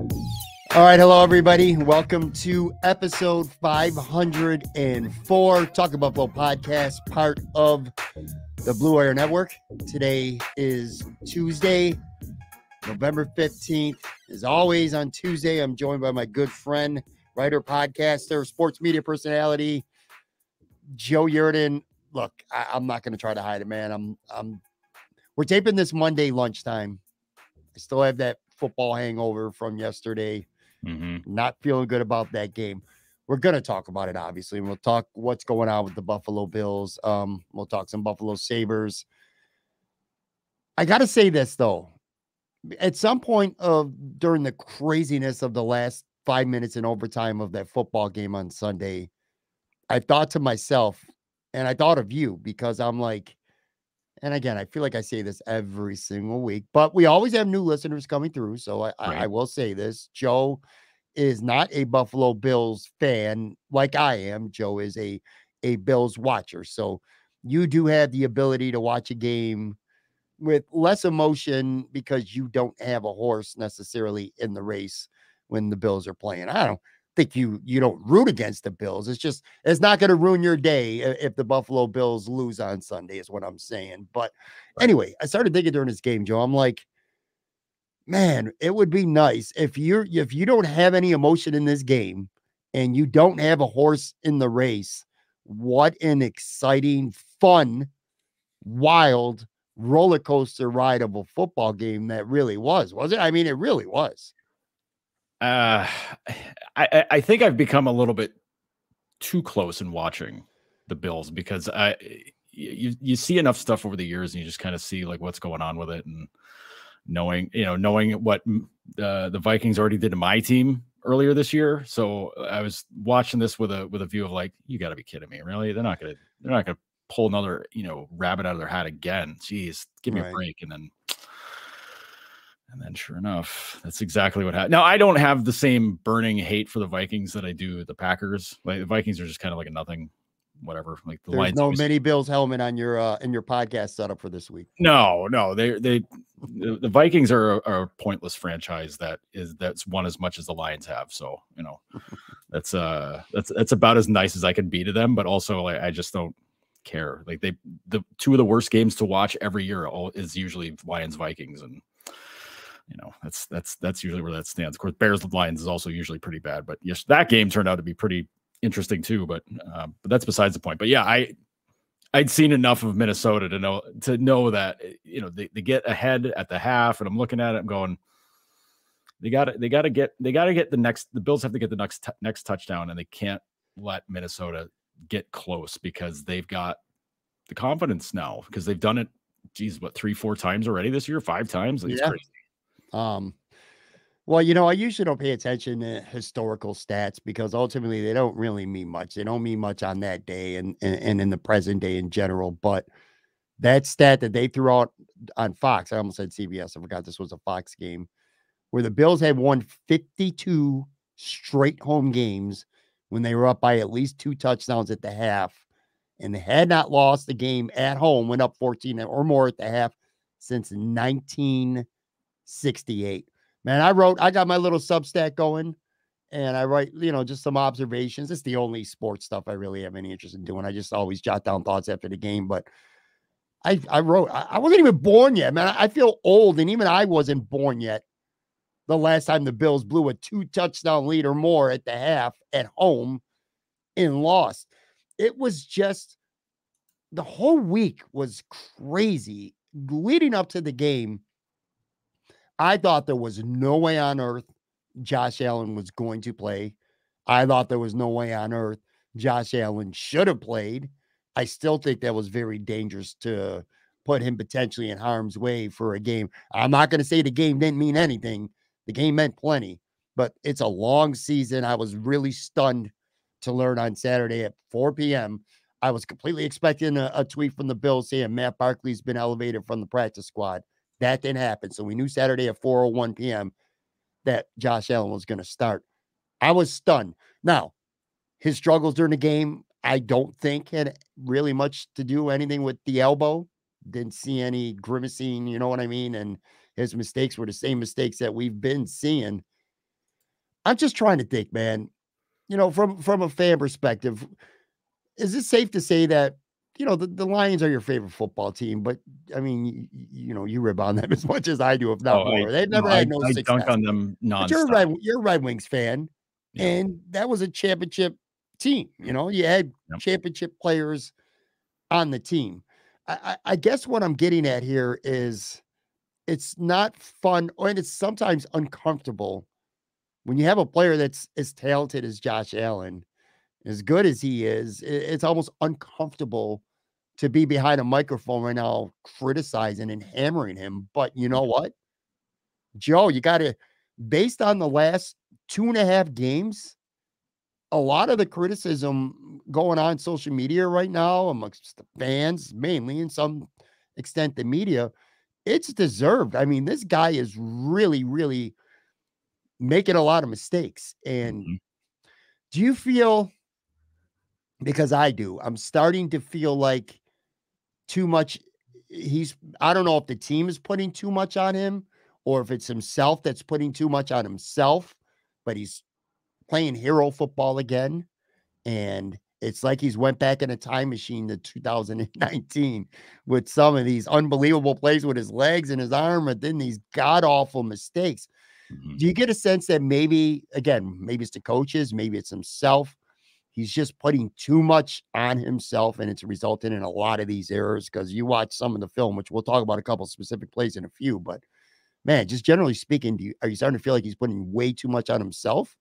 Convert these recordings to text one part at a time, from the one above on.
All right, hello everybody. Welcome to episode 504, Talk About Buffalo podcast, part of the Blue Wire Network. Today is Tuesday, November 15th. As always, on Tuesday, I'm joined by my good friend, writer, podcaster, sports media personality, Joe Yerdon. Look, I'm not going to try to hide it, man. We're taping this Monday lunchtime. I still have that football hangover from yesterday. Not feeling good about that game. We're going to talk about it, obviously. And we'll talk what's going on with the Buffalo Bills. We'll talk some Buffalo Sabres. I got to say this, though. At some point during the craziness of the last 5 minutes in overtime of that football game on Sunday, I thought to myself, and I thought of you, because I'm like, and again, I feel like I say this every single week, but we always have new listeners coming through. So I will say this. Joe is not a Buffalo Bills fan like I am. Joe is a Bills watcher. So you do have the ability to watch a game with less emotion because you don't have a horse necessarily in the race when the Bills are playing. I don't think you don't root against the Bills. It's not going to ruin your day if the Buffalo Bills lose on Sunday is what I'm saying. But anyway, I started thinking during this game, Joe, I'm like, man, it would be nice if you don't have any emotion in this game and you don't have a horse in the race. What an exciting, fun, wild roller coaster ride of a football game that really was it? I mean, it really was. I think I've become a little bit too close in watching the Bills because you see enough stuff over the years and you just kind of see like what's going on with it, and knowing what the Vikings already did to my team earlier this year. So I was watching this with a view of like, you got to be kidding me, really? They're not gonna pull another rabbit out of their hat again. Jeez, give me a break. And then sure enough, that's exactly what happened. Now, I don't have the same burning hate for the Vikings that I do the Packers. Like, the Vikings are just kind of like a nothing, whatever. Like There's no mini Bills helmet on your podcast setup for this week. No, the Vikings are a pointless franchise that's won as much as the Lions have. So that's about as nice as I can be to them. But also, like, I just don't care. Like, the two of the worst games to watch every year is usually Lions Vikings, and that's usually where that stands. Of course, Bears Lions is also usually pretty bad, but yes, that game turned out to be pretty interesting too. But that's besides the point. But yeah, I'd seen enough of Minnesota to know that they get ahead at the half, and I'm looking at it, I'm going, they got to get the Bills have to get the next touchdown, and they can't let Minnesota get close because they've got the confidence now because they've done it. Geez, what, 3-4 times already this year? 5 times? Like, it's crazy. Well, I usually don't pay attention to historical stats because ultimately they don't really mean much. They don't mean much on that day and in the present day in general. But that stat that they threw out on Fox, I almost said CBS, I forgot this was a Fox game, where the Bills had won 52 straight home games when they were up by at least 2 touchdowns at the half, and they had not lost the game at home, went up 14 or more at the half since 1968. Man, I got my little Substack going, and I write, just some observations. It's the only sports stuff I really have any interest in doing. I just always jot down thoughts after the game. But I wrote, I wasn't even born yet, man. I feel old, and even I wasn't born yet the last time the Bills blew a 2-touchdown lead or more at the half at home and lost. It was just, the whole week was crazy. Leading up to the game, I thought there was no way on earth Josh Allen was going to play. I thought there was no way on earth Josh Allen should have played. I still think that was very dangerous to put him potentially in harm's way for a game. I'm not going to say the game didn't mean anything. The game meant plenty, but it's a long season. I was really stunned to learn on Saturday at 4 p.m. I was completely expecting a tweet from the Bills saying Matt Barkley's been elevated from the practice squad. That didn't happen. So we knew Saturday at 4:01 p.m. that Josh Allen was going to start. I was stunned. Now, his struggles during the game, I don't think had really much to do anything with the elbow. Didn't see any grimacing, you know what I mean? And his mistakes were the same mistakes that we've been seeing. I'm just trying to think, man, from a fan perspective, is it safe to say that, the Lions are your favorite football team, but I mean, you rib on them as much as I do, if not Oh, more. They've no, never had no I dunk success. on them But nonstop. You're a Red Wings fan, Yeah. and that was a championship team. You had Yep. championship players on the team. I guess what I'm getting at here is it's not fun, and it's sometimes uncomfortable when you have a player that's as talented as Josh Allen, as good as he is. It's almost uncomfortable to be behind a microphone right now criticizing and hammering him. But you know what, Joe, you got to, based on the last 2.5 games, a lot of the criticism going on social media right now amongst the fans, mainly, in some extent, the media, it's deserved. I mean, this guy is really, really making a lot of mistakes. And Mhm. do you feel, because I do, I'm starting to feel like too much, I don't know if the team is putting too much on him or if it's himself that's putting too much on himself, but he's playing hero football again. And it's like he's went back in a time machine to 2019 with some of these unbelievable plays with his legs and his arm, and then these god awful mistakes. Mhm. Do you get a sense that maybe, again, maybe it's the coaches, maybe it's himself, he's just putting too much on himself, and it's resulting in a lot of these errors? Because you watch some of the film, which we'll talk about a couple specific plays in a few, but man, just generally speaking, are you starting to feel like he's putting way too much on himself?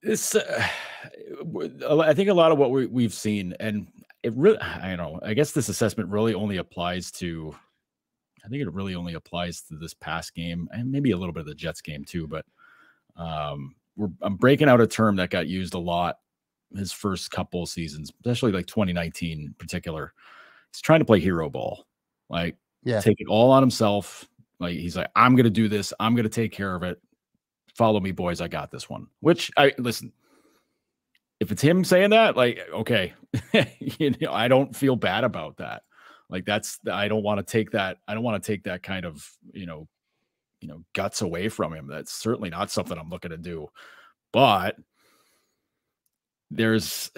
This, I think a lot of what we've seen, and it really, I don't know, I guess this assessment really only applies to, I think it really only applies to this past game and maybe a little bit of the Jets game too. But I'm breaking out a term that got used a lot his first couple of seasons, especially like 2019 in particular. He's trying to play hero ball, like Yeah. take it all on himself. Like he's like, I'm going to do this. I'm going to take care of it. Follow me, boys. I got this one. Which I listen. If it's him saying that, like, okay, I don't feel bad about that. Like I don't want to take that. I don't want to take that kind of, guts away from him. That's certainly not something I'm looking to do. But there's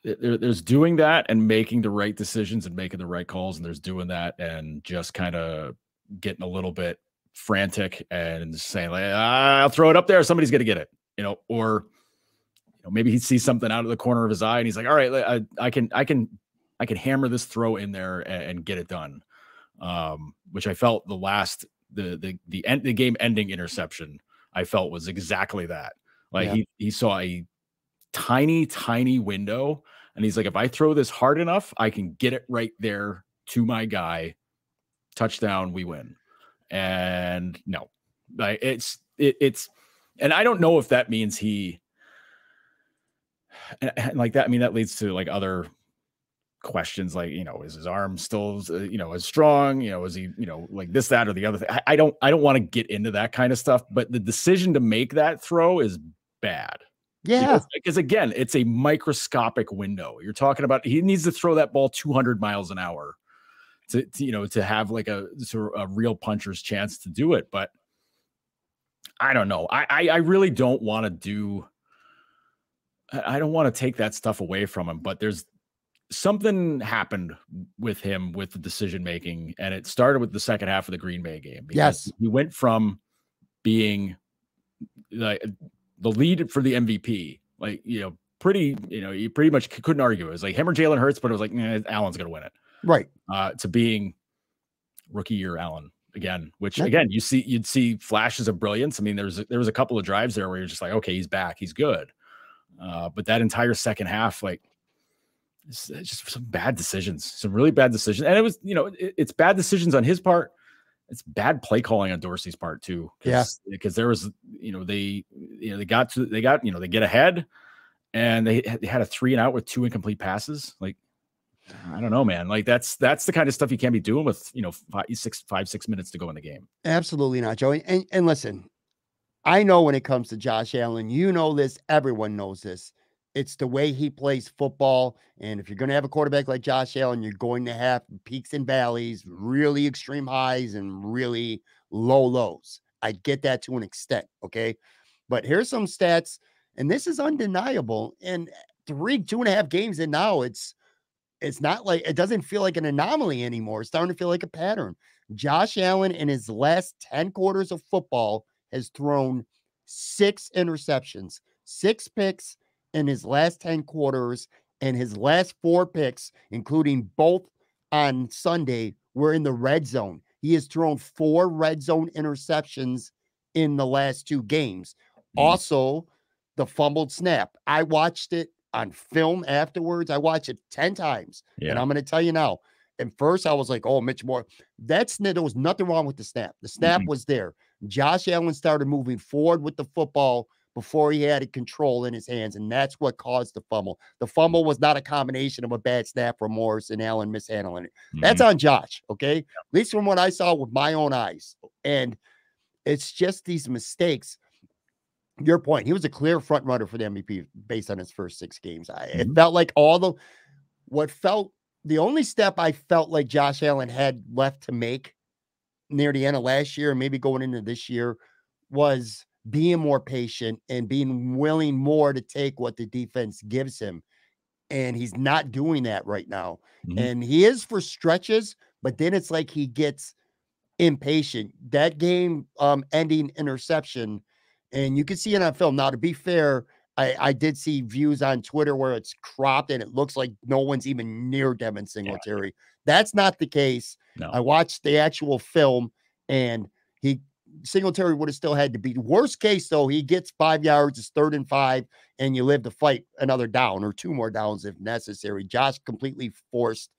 there's doing that and making the right decisions and making the right calls, and there's doing that and just kind of getting a little bit frantic and saying like, I'll throw it up there, somebody's gonna get it, or maybe he sees something out of the corner of his eye and he's like, all right, I can hammer this throw in there and get it done. Which I felt the game ending interception, I felt was exactly that. Like Yeah. he saw a tiny window, and he's like, if I throw this hard enough, I can get it right there to my guy. Touchdown, we win. And no, like it's, and I don't know if that means and like that. I mean, that leads to like other questions, like, is his arm still, as strong, is he, like this, that, or the other thing. I don't want to get into that kind of stuff, but the decision to make that throw is bad. Yeah. Because again, it's a microscopic window. You're talking about, he needs to throw that ball 200 miles an hour to have like a real puncher's chance to do it. But I don't know. I really don't want to I don't want to take that stuff away from him, but there's something happened with him with the decision making, and it started with the second half of the Green Bay game, because Yes. he went from being like the lead for the MVP, like, pretty, you pretty much couldn't argue. It was like him or Jalen Hurts, but it was like, Allen's going to win it. Right. To being rookie year Allen again, which Yeah. again, you'd see flashes of brilliance. I mean, there was a couple of drives there where you're just like, okay, he's back, he's good. But that entire second half, like, it's just some bad decisions, some really bad decisions. And it was, it's bad decisions on his part. It's bad play calling on Dorsey's part too. Yeah. Because there was, they get ahead, and they had a 3 and out with 2 incomplete passes. Like, I don't know, man. Like that's the kind of stuff you can't be doing with, 5-6 minutes to go in the game. Absolutely not, Joey. And listen, I know when it comes to Josh Allen, this, everyone knows this. It's the way he plays football. And if you're going to have a quarterback like Josh Allen, you're going to have peaks and valleys, really extreme highs and really low lows. I get that to an extent, okay? But here's some stats, and this is undeniable. And 2.5 games in now, it's not like it doesn't feel like an anomaly anymore. It's starting to feel like a pattern. Josh Allen in his last 10 quarters of football has thrown 6 interceptions, 6 picks in his last 10 quarters, and his last 4 picks, including both on Sunday, were in the red zone. He has thrown 4 red zone interceptions in the last 2 games. Also, the fumbled snap. I watched it on film afterwards. I watched it 10 times. Yeah. And I'm going to tell you now, at first I was like, oh, Mitch Moore. There was nothing wrong with the snap. The snap was there. Josh Allen started moving forward with the football before he had it control in his hands, and that's what caused the fumble. The fumble was not a combination of a bad snap from Morris and Allen mishandling it. That's on Josh, okay? At least from what I saw with my own eyes. And it's just these mistakes. Your point, he was a clear front runner for the MVP based on his first 6 games. It felt like the only step I felt like Josh Allen had left to make near the end of last year and maybe going into this year was being more patient and being willing more to take what the defense gives him. And he's not doing that right now. And he is for stretches, but then it's like he gets impatient. That game ending interception, and you can see it on film. Now, to be fair, I did see views on Twitter where it's cropped and it looks like no one's even near Devin Singletary. Yeah. That's not the case. No. I watched the actual film, and Singletary would have still had to be. Worst case, though, he gets 5 yards, it's 3rd and 5, and you live to fight another down or 2 more downs if necessary. Josh completely forced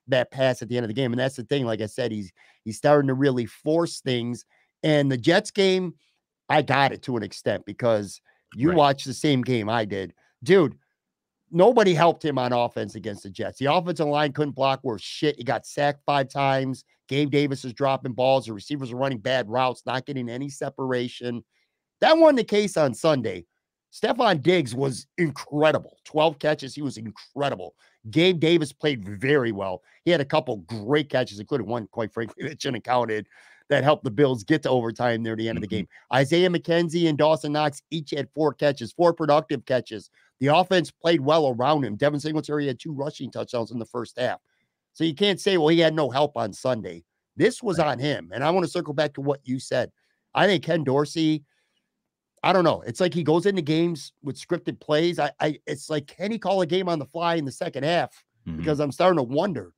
that pass at the end of the game, and that's the thing. Like I said, he's starting to really force things. And the Jets game, I got it to an extent because you watched the same game I did. Dude, nobody helped him on offense against the Jets. The offensive line couldn't block worth shit. He got sacked 5 times. Gabe Davis is dropping balls. The receivers are running bad routes, not getting any separation. That wasn't the case on Sunday. Stephon Diggs was incredible. 12 catches. He was incredible. Gabe Davis played very well. He had a couple great catches, including one, quite frankly, that shouldn't have counted, that helped the Bills get to overtime near the end of the game. Isaiah McKenzie and Dawson Knox each had 4 catches, 4 productive catches. The offense played well around him. Devin Singletary had 2 rushing touchdowns in the first half. So you can't say, well, he had no help on Sunday. This was on him. And I want to circle back to what you said. I think Ken Dorsey, I don't know. It's like he goes into games with scripted plays. It's like, can he call a game on the fly in the second half? Because I'm starting to wonder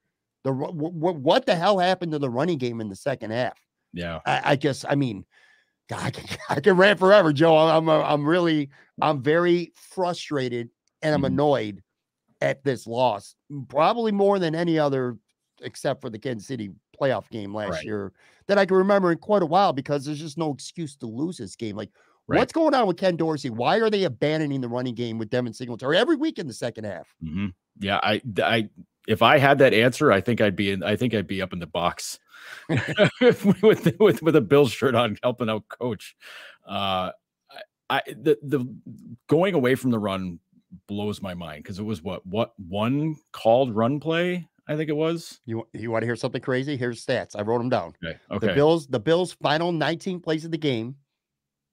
what the hell happened to the running game in the second half. Yeah. I mean, God, I can rant forever, Joe. I'm very frustrated and I'm annoyed at this loss, probably more than any other, except for the Kansas City playoff game last year that I can remember in quite a while, because there's just no excuse to lose this game. Like, what's going on with Ken Dorsey? Why are they abandoning the running game with Devin Singletary every week in the second half? Yeah, I if I had that answer, I think I'd be up in the box with a Bills shirt on, helping out coach. The going away from the run blows my mind, because it was what one called run play, I think it was. You want to hear something crazy? Here's stats. I wrote them down. Okay. The Bills final 19 plays of the game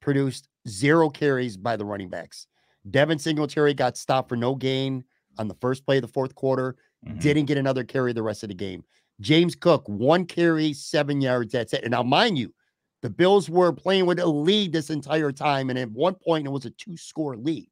produced 0 carries by the running backs. Devin Singletary got stopped for no gain on the first play of the fourth quarter. Didn't get another carry the rest of the game. James Cook, 1 carry, 7 yards. That's it. And now, mind you, the Bills were playing with a lead this entire time. And at one point, it was a 2-score lead.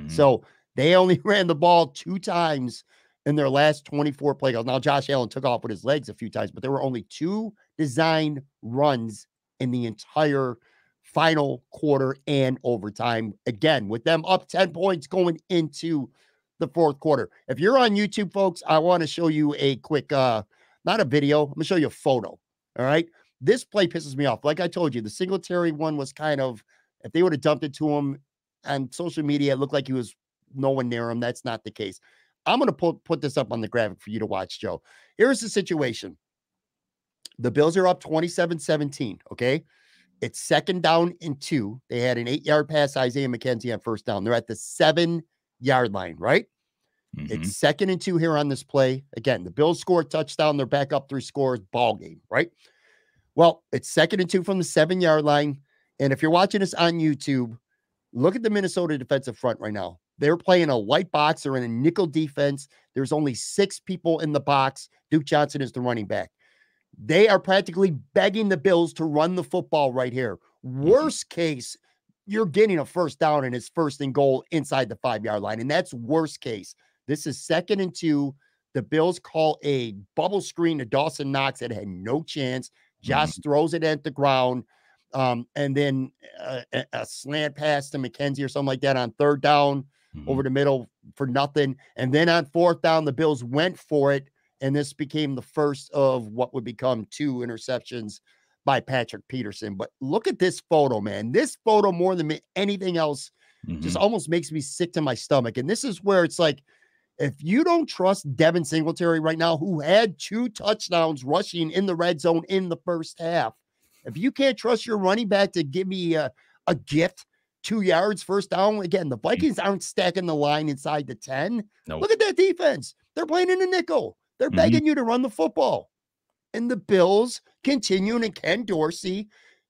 So they only ran the ball 2 times in their last 24 play calls. Now, Josh Allen took off with his legs a few times, but there were only 2 designed runs in the entire final quarter and overtime. Again, with them up 10 points going into the fourth quarter. If you're on YouTube, folks, I want to show you a quick, not a video. I'm going to show you a photo. All right. This play pisses me off. Like I told you, the Singletary one was kind of, if they would have dumped it to him on social media, it looked like he was no one near him. That's not the case. I'm going to put this up on the graphic for you to watch, Joe. Here's the situation. The Bills are up 27-17. Okay. It's 2nd down and 2. They had an 8-yard pass, Isaiah McKenzie, on first down. They're at the 7-yard line, right? It's 2nd and 2 here on this play. Again, the Bills score a touchdown. They're back up 3 scores, ball game, right? Well, it's 2nd and 2 from the 7-yard line. And if you're watching this on YouTube, look at the Minnesota defensive front right now. They're playing a white box. They're in a nickel defense. There's only 6 people in the box. Duke Johnson is the running back. They are practically begging the Bills to run the football right here. Worst case, you're getting a first down and it's 1st and goal inside the 5-yard line. And that's worst case. This is 2nd and 2. The Bills call a bubble screen to Dawson Knox that had no chance. Josh throws it at the ground. And then a slant pass to McKenzie or something like that on 3rd down over the middle for nothing. And then on 4th down, the Bills went for it. And this became the first of what would become 2 interceptions by Patrick Peterson. But look at this photo, man. This photo, more than anything else, just almost makes me sick to my stomach. And this is where it's like, if you don't trust Devin Singletary right now, who had 2 touchdowns rushing in the red zone in the first half, if you can't trust your running back to give me a gift, 2 yards, first down, again, the Vikings aren't stacking the line inside the 10. Nope. Look at that defense. They're playing in the nickel. They're begging you to run the football. And the Bills continuing, and Ken Dorsey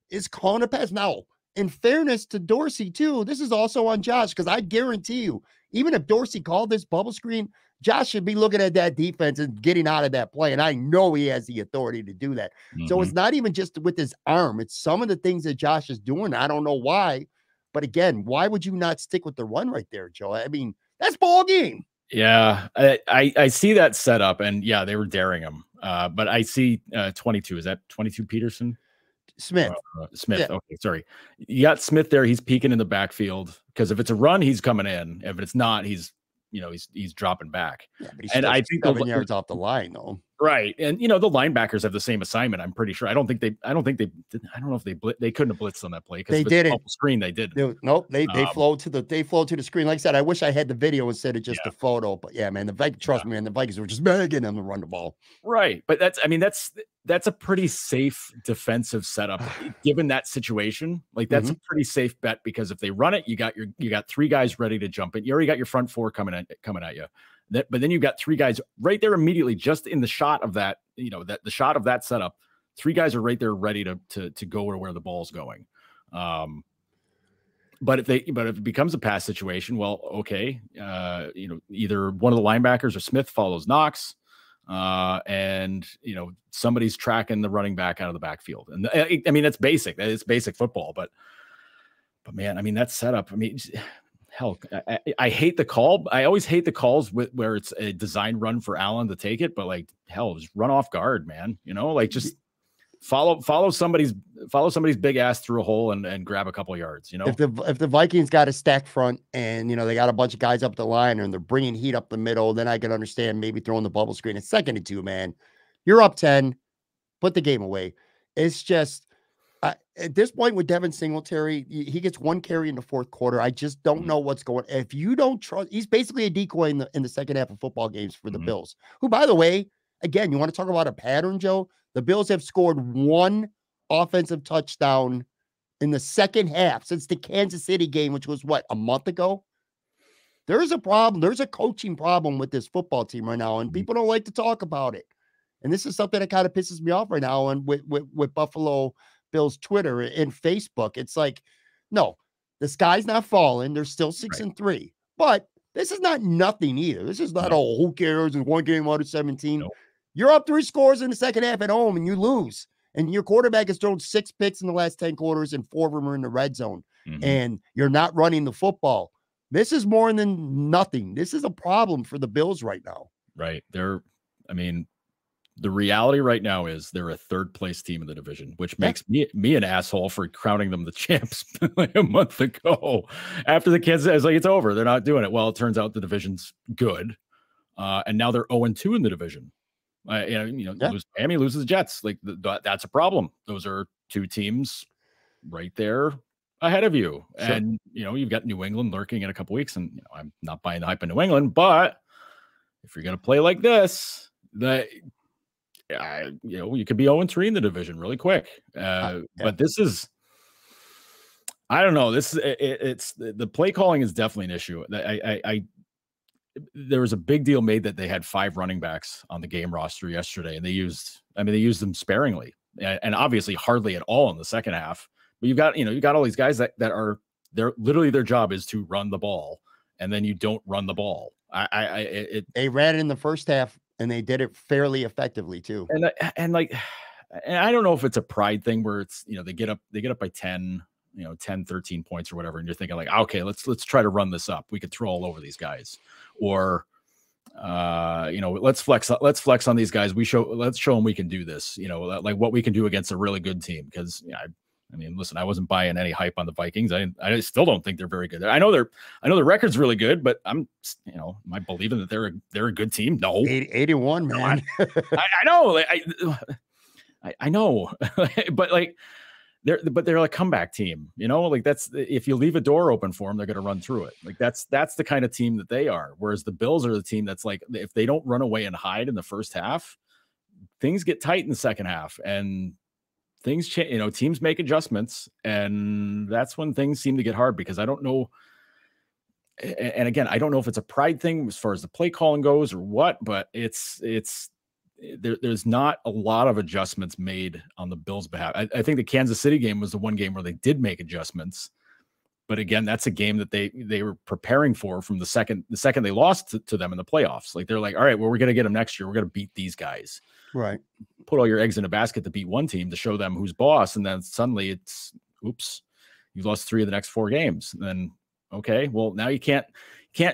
is calling a pass. Now, in fairness to Dorsey, too, this is also on Josh, because I guarantee you, even if Dorsey called this bubble screen, Josh should be looking at that defense and getting out of that play. And I know he has the authority to do that. So it's not even just with his arm. It's some of the things that Josh is doing. I don't know why. But again, why would you not stick with the run right there, Joe? I mean, that's ball game. Yeah, I see that setup, and yeah, they were daring him. But I see 22. Is that 22 Peterson? Smith. Smith. Yeah. Okay, sorry. You got Smith there. He's peeking in the backfield because if it's a run, he's coming in. If it's not, he's dropping back. Yeah, but he's and I think 7 yards off the line, though. Right. And the linebackers have the same assignment. I'm pretty sure. I don't know if they couldn't have blitzed on that play because they didn't. Screen they did. Nope. They flowed to the screen. Like I said, I wish I had the video instead of just the photo. But yeah, man, trust me, man, the Vikings were just begging them to run the ball. Right. But that's a pretty safe defensive setup given that situation. Like that's a pretty safe bet because if they run it, you got 3 guys ready to jump in. You already got your front 4 coming at you. But then you've got 3 guys right there immediately, just in the shot of that, the shot of that setup. 3 guys are right there ready to go where the ball's going. But if it becomes a pass situation, well, okay, either one of the linebackers or Smith follows Knox, and somebody's tracking the running back out of the backfield. And I mean that's basic. That is basic football. But man, I mean that setup. I mean. Hell, I hate the call. I always hate the calls where it's a design run for Allen to take it, but like hell, just run off guard, man. Like just follow somebody's big ass through a hole and grab a couple of yards. If the Vikings got a stacked front and they got a bunch of guys up the line and they're bringing heat up the middle, then I can understand maybe throwing the bubble screen at 2nd and 2. Man, you're up 10, put the game away. It's just. At this point with Devin Singletary, he gets 1 carry in the 4th quarter. I just don't know what's going on. If you don't trust, he's basically a decoy in the second half of football games for the Bills, who, by the way, again, you want to talk about a pattern, Joe? The Bills have scored 1 offensive touchdown in the second half since the Kansas City game, which was a month ago? There's a problem. There's a coaching problem with this football team right now, and people don't like to talk about it. And this is something that kind of pisses me off right now. And with Buffalo Bills Twitter and Facebook, it's like, no, the sky's not falling. They're still 6-3, but this is not nothing either. This is not who cares? It's 1 game out of 17. Nope. You're up 3 scores in the second half at home and you lose. And your quarterback has thrown 6 picks in the last 10 quarters and 4 of them are in the red zone. And you're not running the football. This is more than nothing. This is a problem for the Bills right now. Right. The reality right now is they're a 3rd place team in the division, which makes me an asshole for crowning them the champs like a month ago. After the Kansas, I was like, it's over. They're not doing it. Well, it turns out the division's good. And now they're 0-2 in the division. Miami loses the Jets. Like that's a problem. Those are 2 teams right there ahead of you. Sure. And, you've got New England lurking in a couple weeks. And I'm not buying the hype in New England, but if you're going to play like this, you could be 0-3 in the division really quick. But this is, I don't know. It's the play calling is definitely an issue. There was a big deal made that they had 5 running backs on the game roster yesterday, and they used them sparingly and obviously hardly at all in the second half. But you've got all these guys that are literally their job is to run the ball, and then you don't run the ball. They ran it in the first half, and they did it fairly effectively too. And I don't know if it's a pride thing where it's, they get up by 10, 10, 13 points or whatever. And you're thinking like, okay, let's try to run this up. We could throw all over these guys, or, let's flex on these guys. Let's show them we can do this, like what we can do against a really good team. Cause I mean, listen, I wasn't buying any hype on the Vikings. I still don't think they're very good. I know their record's really good, but am I believing that they're a good team? No. 81, man. I know. I know, but like they're a comeback team, like that's, if you leave a door open for them, they're going to run through it. Like that's the kind of team that they are. Whereas the Bills are the team that's like, if they don't run away and hide in the first half, things get tight in the second half, and things change. Teams make adjustments, and that's when things seem to get hard, because I don't know. And again, I don't know if it's a pride thing as far as the play calling goes or what, but there's not a lot of adjustments made on the Bills' behalf. I think the Kansas City game was the one game where they did make adjustments, but again, that's a game that they were preparing for from the second they lost to them in the playoffs. Like, they're like, all right, well, we're going to get them next year. We're going to beat these guys. Right. Put all your eggs in a basket to beat one team to show them who's boss. And then suddenly it's, oops, you've lost 3 of the next 4 games. And then, okay, well, now you can't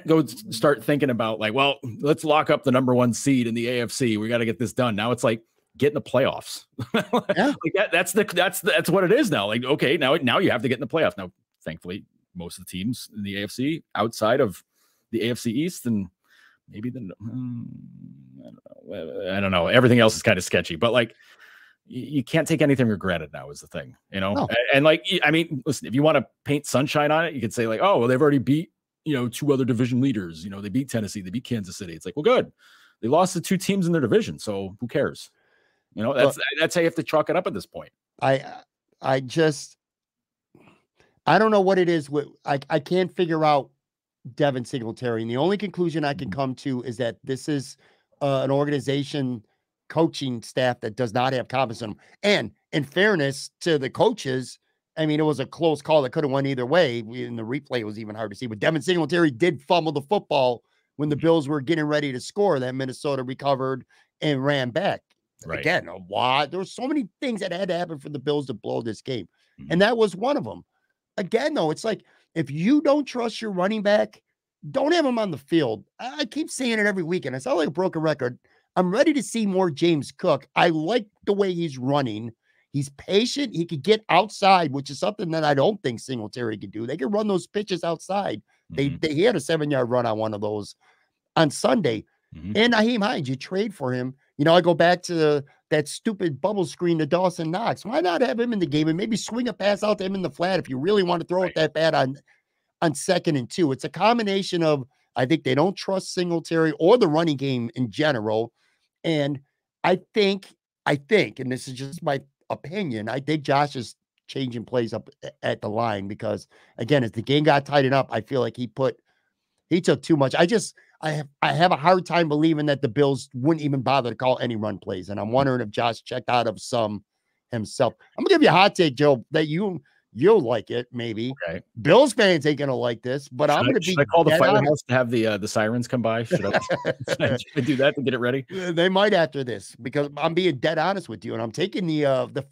go start thinking about like, well, let's lock up the number 1 seed in the AFC. We got to get this done. Now it's like, get in the playoffs. Yeah. Like that's what it is now. Like, okay, now you have to get in the playoffs. Now, thankfully, most of the teams in the AFC outside of the AFC East, and maybe I don't know. Everything else is kind of sketchy, but like, you can't take anything for granted now is the thing, No. And like, I mean, listen, if you want to paint sunshine on it, you could say like, oh, well, they've already beat, 2 other division leaders. They beat Tennessee, they beat Kansas City. It's like, well, good. They lost to 2 teams in their division. So who cares? That's how you have to chalk it up at this point. I don't know what it is. I can't figure out Devin Singletary. And the only conclusion I can come to is that this is an organization coaching staff that does not have confidence in them. And in fairness to the coaches, I mean, it was a close call that could have went either way. In the replay, it was even hard to see. But Devin Singletary did fumble the football when the Bills were getting ready to score. That Minnesota recovered and ran back. Right. Again, why? There were so many things that had to happen for the Bills to blow this game. And that was one of them. Again, though, it's like, if you don't trust your running back, don't have him on the field. I keep saying it every week, and I sound like a broken record. I'm ready to see more James Cook. I like the way he's running. He's patient. He could get outside, which is something that I don't think Singletary could do. They could run those pitches outside. He had a 7-yard run on one of those on Sunday. And Naheem Hines, you trade for him. I go back to that stupid bubble screen to Dawson Knox. Why not have him in the game and maybe swing a pass out to him in the flat if you really want to throw it that bad on 2nd and 2? It's a combination of, I think they don't trust Singletary or the running game in general. And I think, and this is just my opinion, I think Josh is changing plays up at the line because, again, as the game got tightened up, I feel like he took too much. I have a hard time believing that the Bills wouldn't even bother to call any run plays. And I'm wondering if Josh checked out of some himself. I'm gonna give you a hot take, Joe, that you'll like it, maybe. Okay. Bills fans ain't gonna like this, but I'm gonna be. Should I call the firehouse to have the sirens come by? Should I do that to get it ready? They might after this, because I'm being dead honest with you, and I'm taking the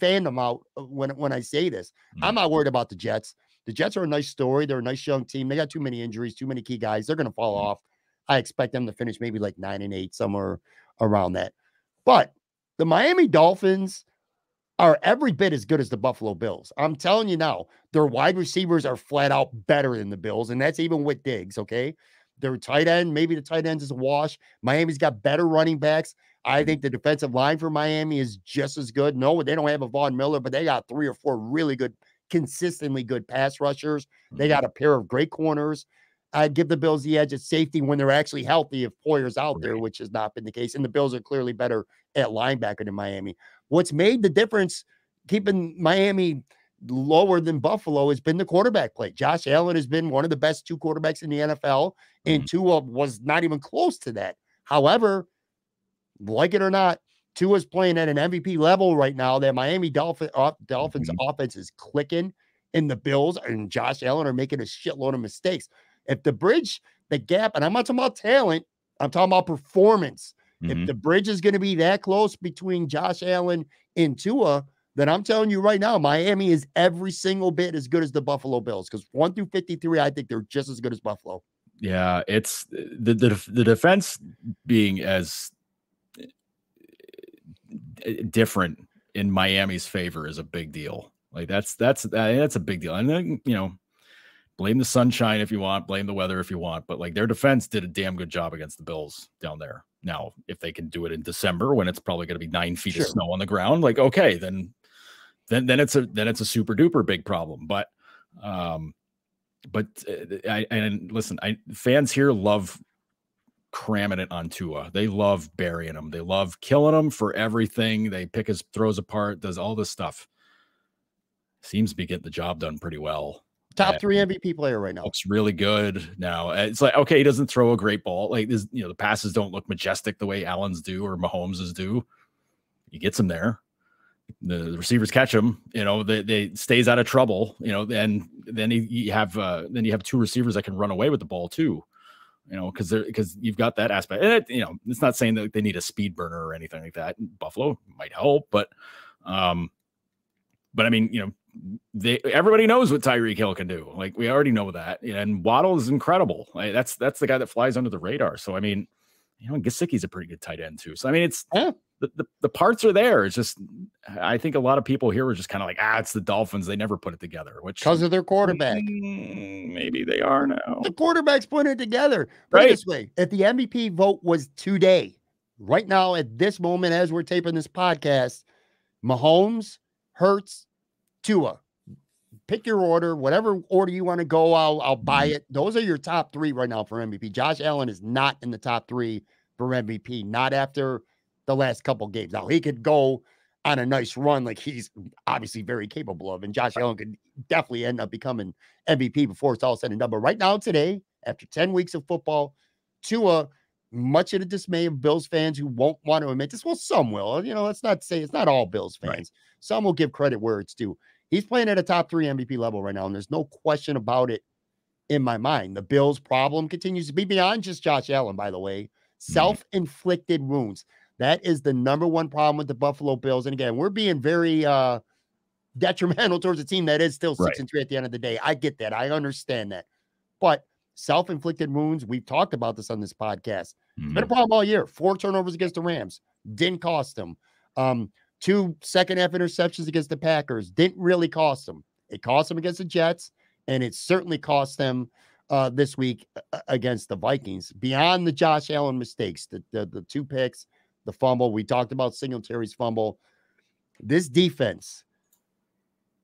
fandom out when I say this. I'm not worried about the Jets. The Jets are a nice story. They're a nice young team. They got too many injuries, too many key guys. They're gonna fall off. I expect them to finish maybe like 9-8, somewhere around that. But the Miami Dolphins are every bit as good as the Buffalo Bills. I'm telling you now, their wide receivers are flat out better than the Bills, and that's even with Diggs, okay? Their tight end, maybe the tight end is a wash. Miami's got better running backs. I think the defensive line for Miami is just as good. No, they don't have a Von Miller, but they got 3 or 4 really good, consistently good pass rushers. They got a pair of great corners. I'd give the Bills the edge at safety when they're actually healthy if Poyer's out there, which has not been the case. And the Bills are clearly better at linebacker than Miami. What's made the difference keeping Miami lower than Buffalo has been the quarterback play. Josh Allen has been one of the best 2 quarterbacks in the NFL, and Tua was not even close to that. However, like it or not, Tua's playing at an MVP level right now. That Miami Dolphins offense is clicking. And the Bills and Josh Allen are making a shitload of mistakes. If the bridge, the gap, and I'm not talking about talent, I'm talking about performance. If the bridge is going to be that close between Josh Allen and Tua, then I'm telling you right now, Miami is every single bit as good as the Buffalo Bills. Because 1 through 53, I think they're just as good as Buffalo. Yeah, it's the defense being as different in Miami's favor is a big deal. Like that's a big deal. And then, you know, blame the sunshine if you want, blame the weather if you want, but like their defense did a damn good job against the Bills down there. Now, if they can do it in December when it's probably going to be 9 feet of snow on the ground, like okay, then it's a super duper big problem. But fans here love cramming it on Tua. They love burying him. They love killing him for everything. They pick his throws apart, does all this stuff. Seems to be getting the job done pretty well. Top 3 MVP player right now. Looks really good now. It's like, okay, he doesn't throw a great ball. Like this, you know, the passes don't look majestic the way Allen's do or Mahomes' do. He gets them there. The receivers catch him, you know, they stays out of trouble, you know, and then you have 2 receivers that can run away with the ball too, you know, because you've got that aspect. And you know, it's not saying that they need a speed burner or anything like that. Buffalo might help, but I mean, you know, everybody knows what Tyreek Hill can do. Like we already know that, and Waddle is incredible. Like, that's the guy that flies under the radar. So I mean, you know, Gesicki's a pretty good tight end too. So I mean, it's the parts are there. It's just I think a lot of people here were just kind of like, it's the Dolphins. They never put it together, which because of their quarterback. Maybe they are now. The quarterback's putting it together. Put it this way: if the MVP vote was today, right now at this moment, as we're taping this podcast, Mahomes, Hurts, Tua. Pick your order, whatever order you want to go. I'll buy it. Those are your top 3 right now for MVP. Josh Allen is not in the top 3 for MVP, not after the last couple games. Now he could go on a nice run, like he's obviously very capable of, and Josh Allen could definitely end up becoming MVP before it's all said and done. But right now, today, after 10 weeks of football, Tua, much of the dismay of Bills fans who won't want to admit this, well, some will. You know, let's not say it's not all Bills fans. Right. Some will give credit where it's due. He's playing at a top 3 MVP level right now, and there's no question about it in my mind. The Bills' problem continues to be beyond just Josh Allen, by the way. Self-inflicted wounds. That is the number 1 problem with the Buffalo Bills. And again, we're being very detrimental towards a team that is still 6-3 at the end of the day. I get that. I understand that. But self-inflicted wounds, we've talked about this on this podcast. It's been a problem all year. 4 turnovers against the Rams. Didn't cost them. 2 second-half interceptions against the Packers. Didn't really cost them. It cost them against the Jets, and it certainly cost them this week against the Vikings. Beyond the Josh Allen mistakes, the 2 picks, the fumble. We talked about Singletary's fumble. This defense,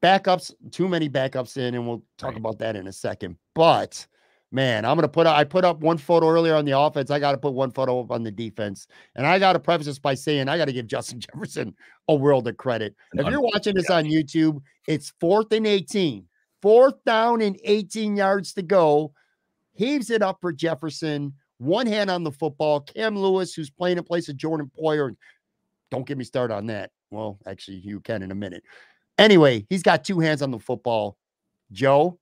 backups, too many backups in, and we'll talk about that in a second. But man, I put up 1 photo earlier on the offense. I got to put 1 photo up on the defense. And I got to preface this by saying I got to give Justin Jefferson a world of credit. If you're watching this on YouTube, it's 4th and 18. 4th down and 18 yards to go. Heaves it up for Jefferson. 1 hand on the football. Cam Lewis, who's playing in place of Jordan Poyer. Don't get me started on that. Well, actually, you can in a minute. Anyway, he's got 2 hands on the football. Joe,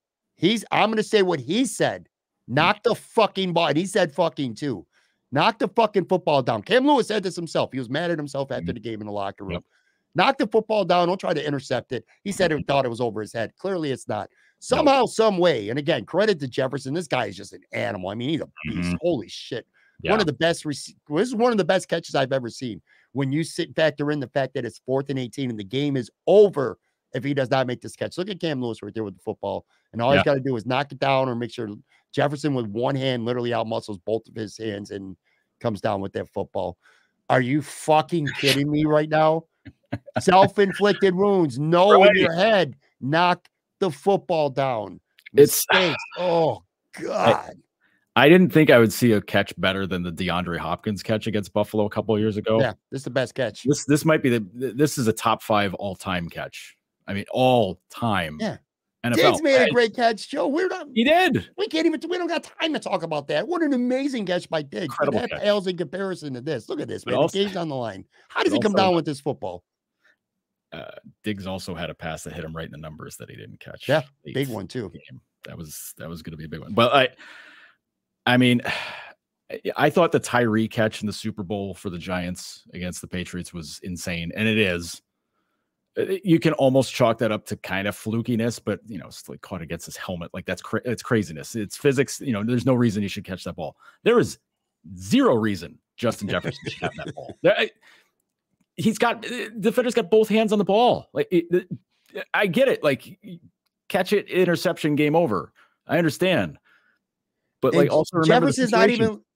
I'm going to say what he said. Knock the fucking ball. And he said fucking too. Knock the fucking football down. Cam Lewis said this himself. He was mad at himself after the game in the locker room. Knock the football down. Don't try to intercept it. He said he thought it was over his head. Clearly it's not. Somehow, some way. And again, credit to Jefferson. This guy is just an animal. I mean, he's a beast. Holy shit. One of the best. This is one of the best catches I've ever seen. When you factor in the fact that it's 4th and 18 and the game is over if he does not make this catch. Look at Cam Lewis right there with the football. And all he's got to do is knock it down or make sure Jefferson with 1 hand literally outmuscles both of his hands and comes down with that football. Are you fucking kidding me right now? Self-inflicted wounds. No, in your head. Knock the football down. Mistakes. Oh, God. I didn't think I would see a catch better than the DeAndre Hopkins catch against Buffalo a couple of years ago. Yeah, this is the best catch. This might be this is a top 5 all-time catch. I mean, all-time. Yeah. NFL. Diggs made a great catch, Joe. He did. We don't got time to talk about that. What an amazing catch by Diggs. That pales in comparison to this. Look at this, man. The game's on the line. How does he come down with this football? Diggs also had a pass that hit him right in the numbers that he didn't catch. Yeah, big one too. That was going to be a big one. But I mean, I thought the Tyree catch in the Super Bowl for the Giants against the Patriots was insane, and it is. You can almost chalk that up to kind of flukiness, but it's like caught against his helmet. Like it's craziness. It's physics. There's no reason he should catch that ball. There is zero reason Justin Jefferson should have that ball. Defender's got both hands on the ball. I get it. Like, catch it, interception, game over. I understand. But also remember Jefferson's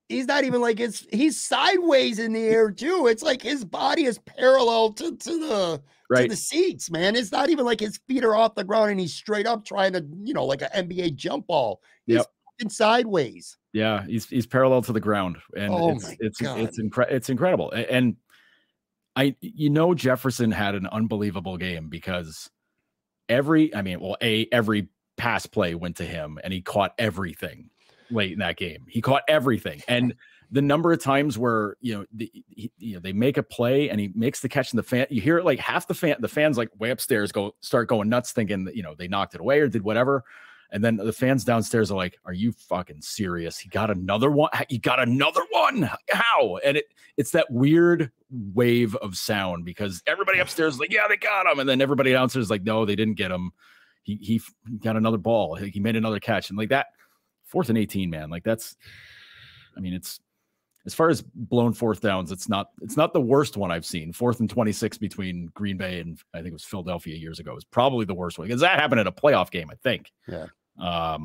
he's not even like he's sideways in the air too. It's like his body is parallel to the seats, man. It's not even like his feet are off the ground and he's straight up trying to, like an NBA jump ball. He's fucking sideways. Yeah, he's parallel to the ground, and it's incredible. And Jefferson had an unbelievable game because every pass play went to him, and he caught everything late in that game. He caught everything, and the number of times where they make a play and he makes the catch, and the fan, you hear it like half the fans like way upstairs start going nuts, thinking that they knocked it away or did whatever. And then the fans downstairs are like, "Are you fucking serious? He got another one. He got another one. How?" And it's that weird wave of sound because everybody upstairs is like, "Yeah, they got him," and then everybody downstairs is like, "No, they didn't get him. He got another ball. He made another catch." And like that 4th and 18, man. Like it's as far as blown fourth downs, it's not the worst one I've seen. 4th and 26 between Green Bay and I think it was Philadelphia years ago is probably the worst one because that happened at a playoff game, I think. Yeah. But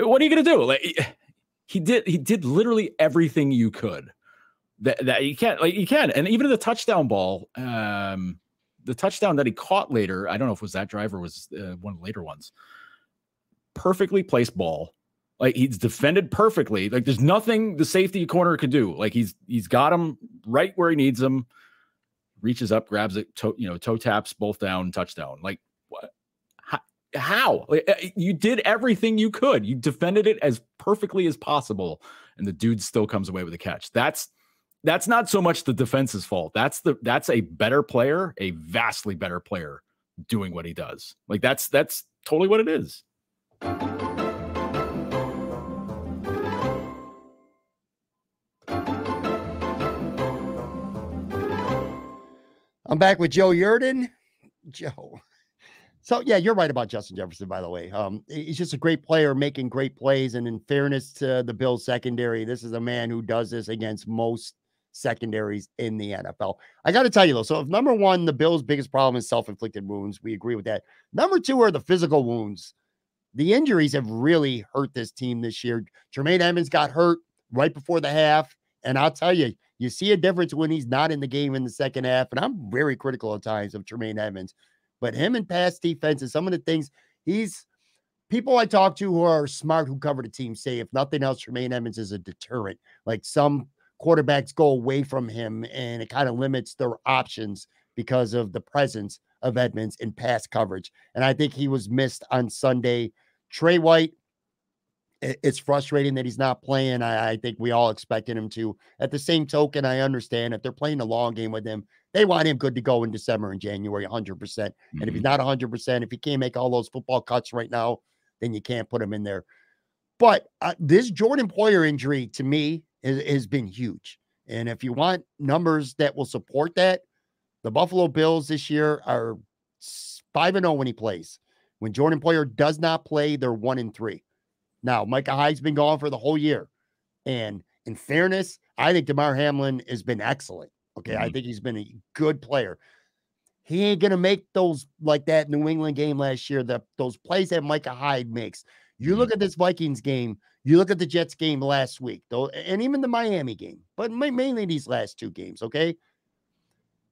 what are you going to do? Like he did literally everything you could that you can. And even the touchdown ball, the touchdown that he caught later, I don't know if it was that drive or was one of the later ones, perfectly placed ball. Like he's defended perfectly. Like there's nothing the safety corner could do. Like he's got him right where he needs him, reaches up, grabs it, toe taps, both down, touchdown. Like what? How? You did everything you could. You defended it as perfectly as possible, and the dude still comes away with a catch. That's not so much the defense's fault. That's a better player, a vastly better player doing what he does. Like that's totally what it is. I'm back with Joe Yerdon. Joe. So, yeah, you're right about Justin Jefferson, by the way. He's just a great player making great plays. And in fairness to the Bills secondary, this is a man who does this against most secondaries in the NFL. I got to tell you, though, so if number one, the Bills' biggest problem is self-inflicted wounds, we agree with that. Number two are the physical wounds. The injuries have really hurt this team this year. Tremaine Edmonds got hurt right before the half. And I'll tell you, you see a difference when he's not in the game in the second half. And I'm very critical at times of Tremaine Edmonds. But him and pass defense and some of the things people I talk to who are smart, who cover the team, say, if nothing else, Tremaine Edmonds is a deterrent. Like some quarterbacks go away from him and it kind of limits their options because of the presence of Edmonds in pass coverage. And I think he was missed on Sunday. Trey White, it's frustrating that he's not playing. I think we all expected him to. At the same token, I understand if they're playing a long game with him, they want him good to go in December and January, 100%. Mm-hmm. And if he's not 100%, if he can't make all those football cuts right now, then you can't put him in there. But this Jordan Poyer injury, to me, has been huge. And if you want numbers that will support that, the Buffalo Bills this year are 5-0 when he plays. When Jordan Poyer does not play, they're 1-3. Now, Micah Hyde's been gone for the whole year. And in fairness, I think DeMar Hamlin has been excellent. Okay, mm-hmm. I think he's been a good player. He ain't going to make those like that New England game last year, those plays that Micah Hyde makes. You look at this Vikings game, you look at the Jets game last week, though, and even the Miami game, but mainly these last two games, okay?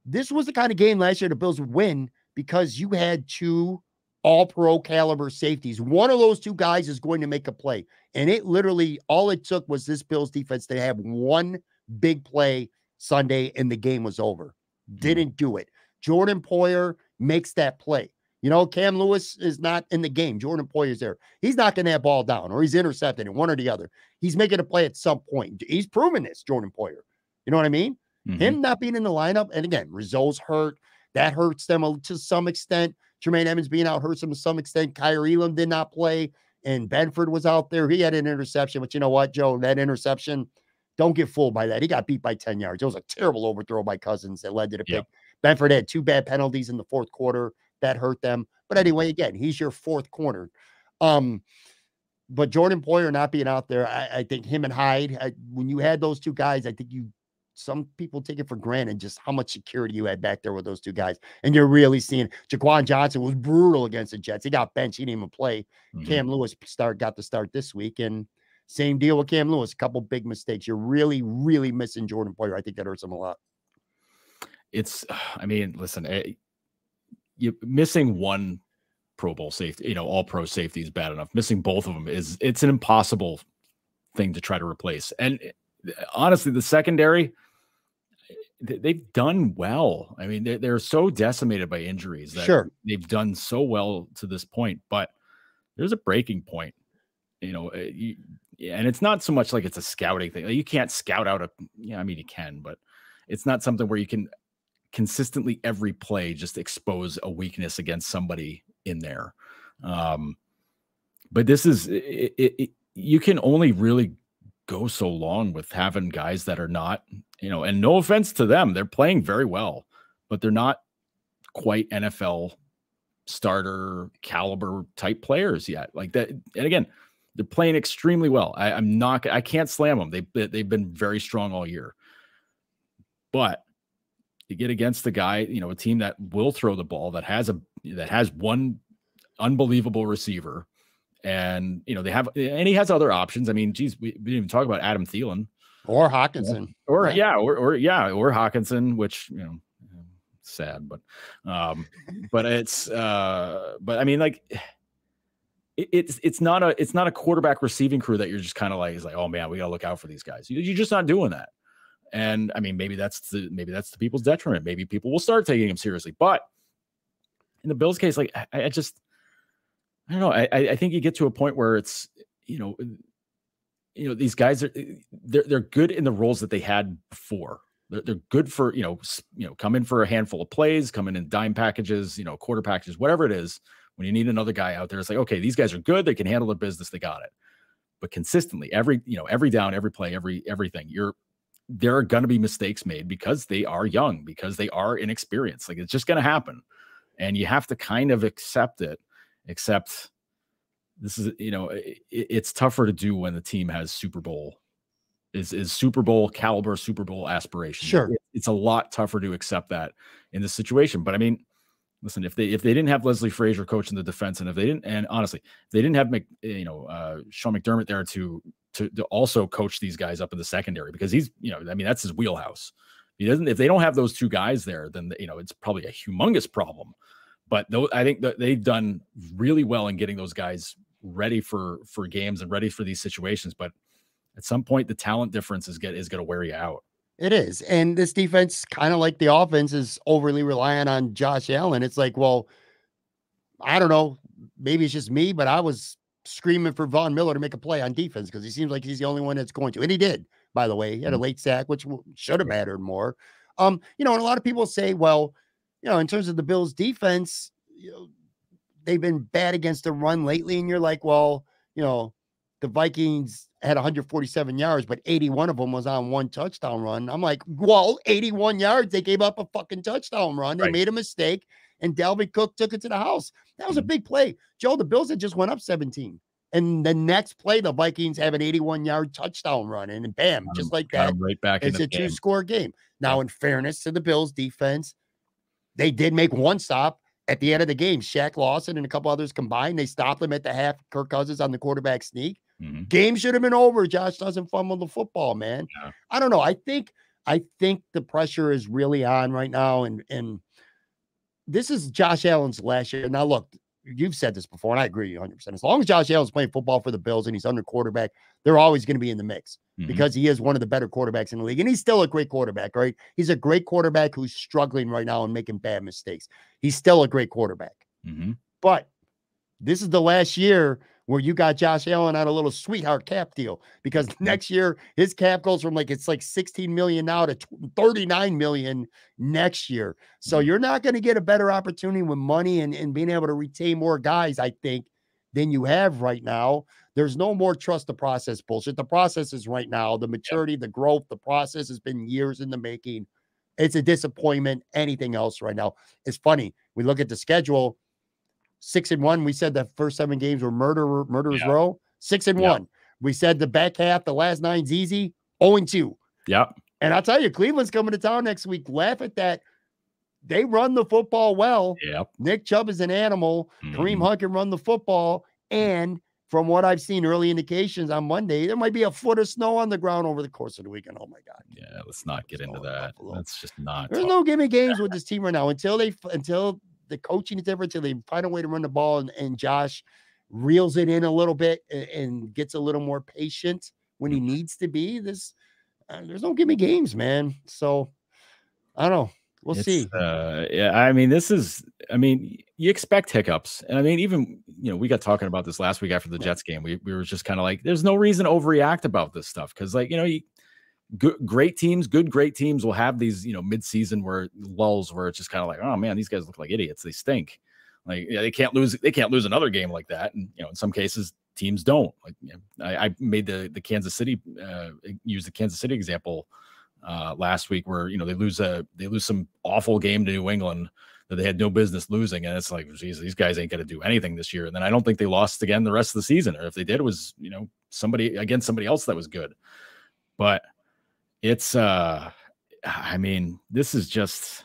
This was the kind of game last year the Bills would win because you had two all-pro caliber safeties. One of those two guys is going to make a play. And it literally, all it took was this Bills defense to have one big play Sunday and the game was over. Didn't do it. Jordan Poyer makes that play. Cam Lewis is not in the game. Jordan Poyer's there. He's knocking that ball down or he's intercepting it, one or the other. He's making a play at some point. He's proven this, Jordan Poyer. You know what I mean? Him not being in the lineup, and again, Rizzo's hurt. That hurts them to some extent. Jermaine Edmonds being out hurts them to some extent. Kyrie Elam did not play, and Benford was out there. He had an interception, but you know what, Joe? That interception, don't get fooled by that. He got beat by 10 yards. It was a terrible overthrow by Cousins that led to the pick. Benford had 2 bad penalties in the fourth quarter. That hurt them. But anyway, again, he's your fourth corner. But Jordan Poyer not being out there, I think him and Hyde, when you had those two guys, I think some people take it for granted just how much security you had back there with those two guys. And you're really seeing Jaquan Johnson was brutal against the Jets. He got benched. He didn't even play. Cam Lewis got the start this week. And same deal with Cam Lewis. A couple big mistakes. You're really, really missing Jordan Poyer. I think that hurts him a lot. Listen, you're missing one Pro Bowl safety, all pro safety is bad enough. Missing both of them it's an impossible thing to try to replace. And honestly, the secondary, they've done well. I mean, they're so decimated by injuries that they've done so well to this point, but there's a breaking point, and it's not so much like it's a scouting thing. Like, you can't scout out you can, but it's not something where you can consistently every play just expose a weakness against somebody in there. But this is you can only really go so long with having guys that are not, and no offense to them, they're playing very well, but they're not quite NFL starter caliber type players yet. Like that. And again, they're playing extremely well. I can't slam them. They've been very strong all year, but you get against the guy, a team that will throw the ball, that has one unbelievable receiver, and he has other options. I mean, geez, we didn't even talk about Adam Thielen or Hawkinson, or Hawkinson, which sad, but it's but I mean, like it's not a quarterback receiving crew that you're just kind of like, it's like, oh man, we got to look out for these guys. You're just not doing that. And I mean, maybe that's the people's detriment. Maybe people will start taking him seriously. But in the Bills' case, like I don't know. I think you get to a point where it's these guys they're good in the roles that they had before. They're good for come in for a handful of plays, come in dime packages, quarter packages, whatever it is. When you need another guy out there, it's like, okay, these guys are good. They can handle the business. They got it. But consistently, every down, every play, everything, there are going to be mistakes made because they are young, because they are inexperienced. Like, it's just going to happen. And you have to kind of accept it, except this is, it's tougher to do when the team has Super Bowl caliber, Super Bowl aspirations. Sure. It's a lot tougher to accept that in this situation. But I mean, listen, if they didn't have Leslie Frazier coaching the defense, and if they didn't, and honestly, if they didn't have Sean McDermott there to also coach these guys up in the secondary, because he's, that's his wheelhouse. If they don't have those two guys there, then it's probably a humongous problem. But I think that they've done really well in getting those guys ready for games and ready for these situations. But at some point, the talent difference is going to wear you out. It is. And this defense, kind of like the offense, is overly reliant on Josh Allen. It's like, well, I don't know, maybe it's just me, but I was screaming for Von Miller to make a play on defense because he seems like he's the only one that's going to. And he did, by the way. He had a late sack, which should have mattered more. And a lot of people say, well, in terms of the Bills defense, they've been bad against the run lately. And you're like, well, the Vikings had 147 yards, but 81 of them was on one touchdown run. I'm like, well, 81 yards. They gave up a fucking touchdown run. They made a mistake, and Dalvin Cook took it to the house. That was a big play. Joe, the Bills had just went up 17. And the next play, the Vikings have an 81-yard touchdown run. And bam, just like that, right back it's a two-score game. Now, in fairness to the Bills defense, they did make one stop at the end of the game. Shaq Lawson and a couple others combined. They stopped them at the half. Kirk Cousins on the quarterback sneak. Game should have been over. Josh doesn't fumble the football, man. Yeah. I don't know. I think the pressure is really on right now. And this is Josh Allen's last year. Now, look, you've said this before, and I agree 100%. As long as Josh Allen's playing football for the Bills and he's under quarterback, they're always going to be in the mix because he is one of the better quarterbacks in the league. And he's still a great quarterback, right? He's a great quarterback who's struggling right now and making bad mistakes. He's still a great quarterback. But this is the last year where you got Josh Allen on a little sweetheart cap deal, because next year his cap goes from it's like 16 million now to 39 million next year. So you're not going to get a better opportunity with money and being able to retain more guys, I think, than you have right now. There's no more trust the process bullshit. The process is right now, the maturity, the growth, the process has been years in the making. It's a disappointment. Anything else right now. It's funny. We look at the schedule, 6-1. We said the first 7 games were murderer's row. 6-1. We said the back half, the last 9's easy. 0-2. Yep. And I'll tell you, Cleveland's coming to town next week. Laugh at that. They run the football well. Yep. Nick Chubb is an animal. Kareem Hunt can run the football. And from what I've seen, early indications on Monday, there might be a foot of snow on the ground over the course of the weekend. Oh my God. Yeah, let's not get into that. That's just not. There's no gimme games with this team right now until the coaching is different, until they find a way to run the ball and Josh reels it in a little bit and gets a little more patient when he needs to be. There's no gimme games, man. So I don't know. We'll see. Yeah, I mean, you expect hiccups. And I mean, even, we got talking about this last week after the Jets game. We were just kind of like, there's no reason to overreact about this stuff. Cause great teams will have these, mid-season lulls where it's just kind of like, oh man, these guys look like idiots. They stink. Like, they can't lose another game like that. And, in some cases teams don't. Like, I made the Kansas City, use the Kansas City example last week where, they lose some awful game to New England that they had no business losing. And it's like, geez, these guys ain't going to do anything this year. And then I don't think they lost again the rest of the season. Or if they did, it was, somebody against somebody else that was good. But it's, I mean, this is just,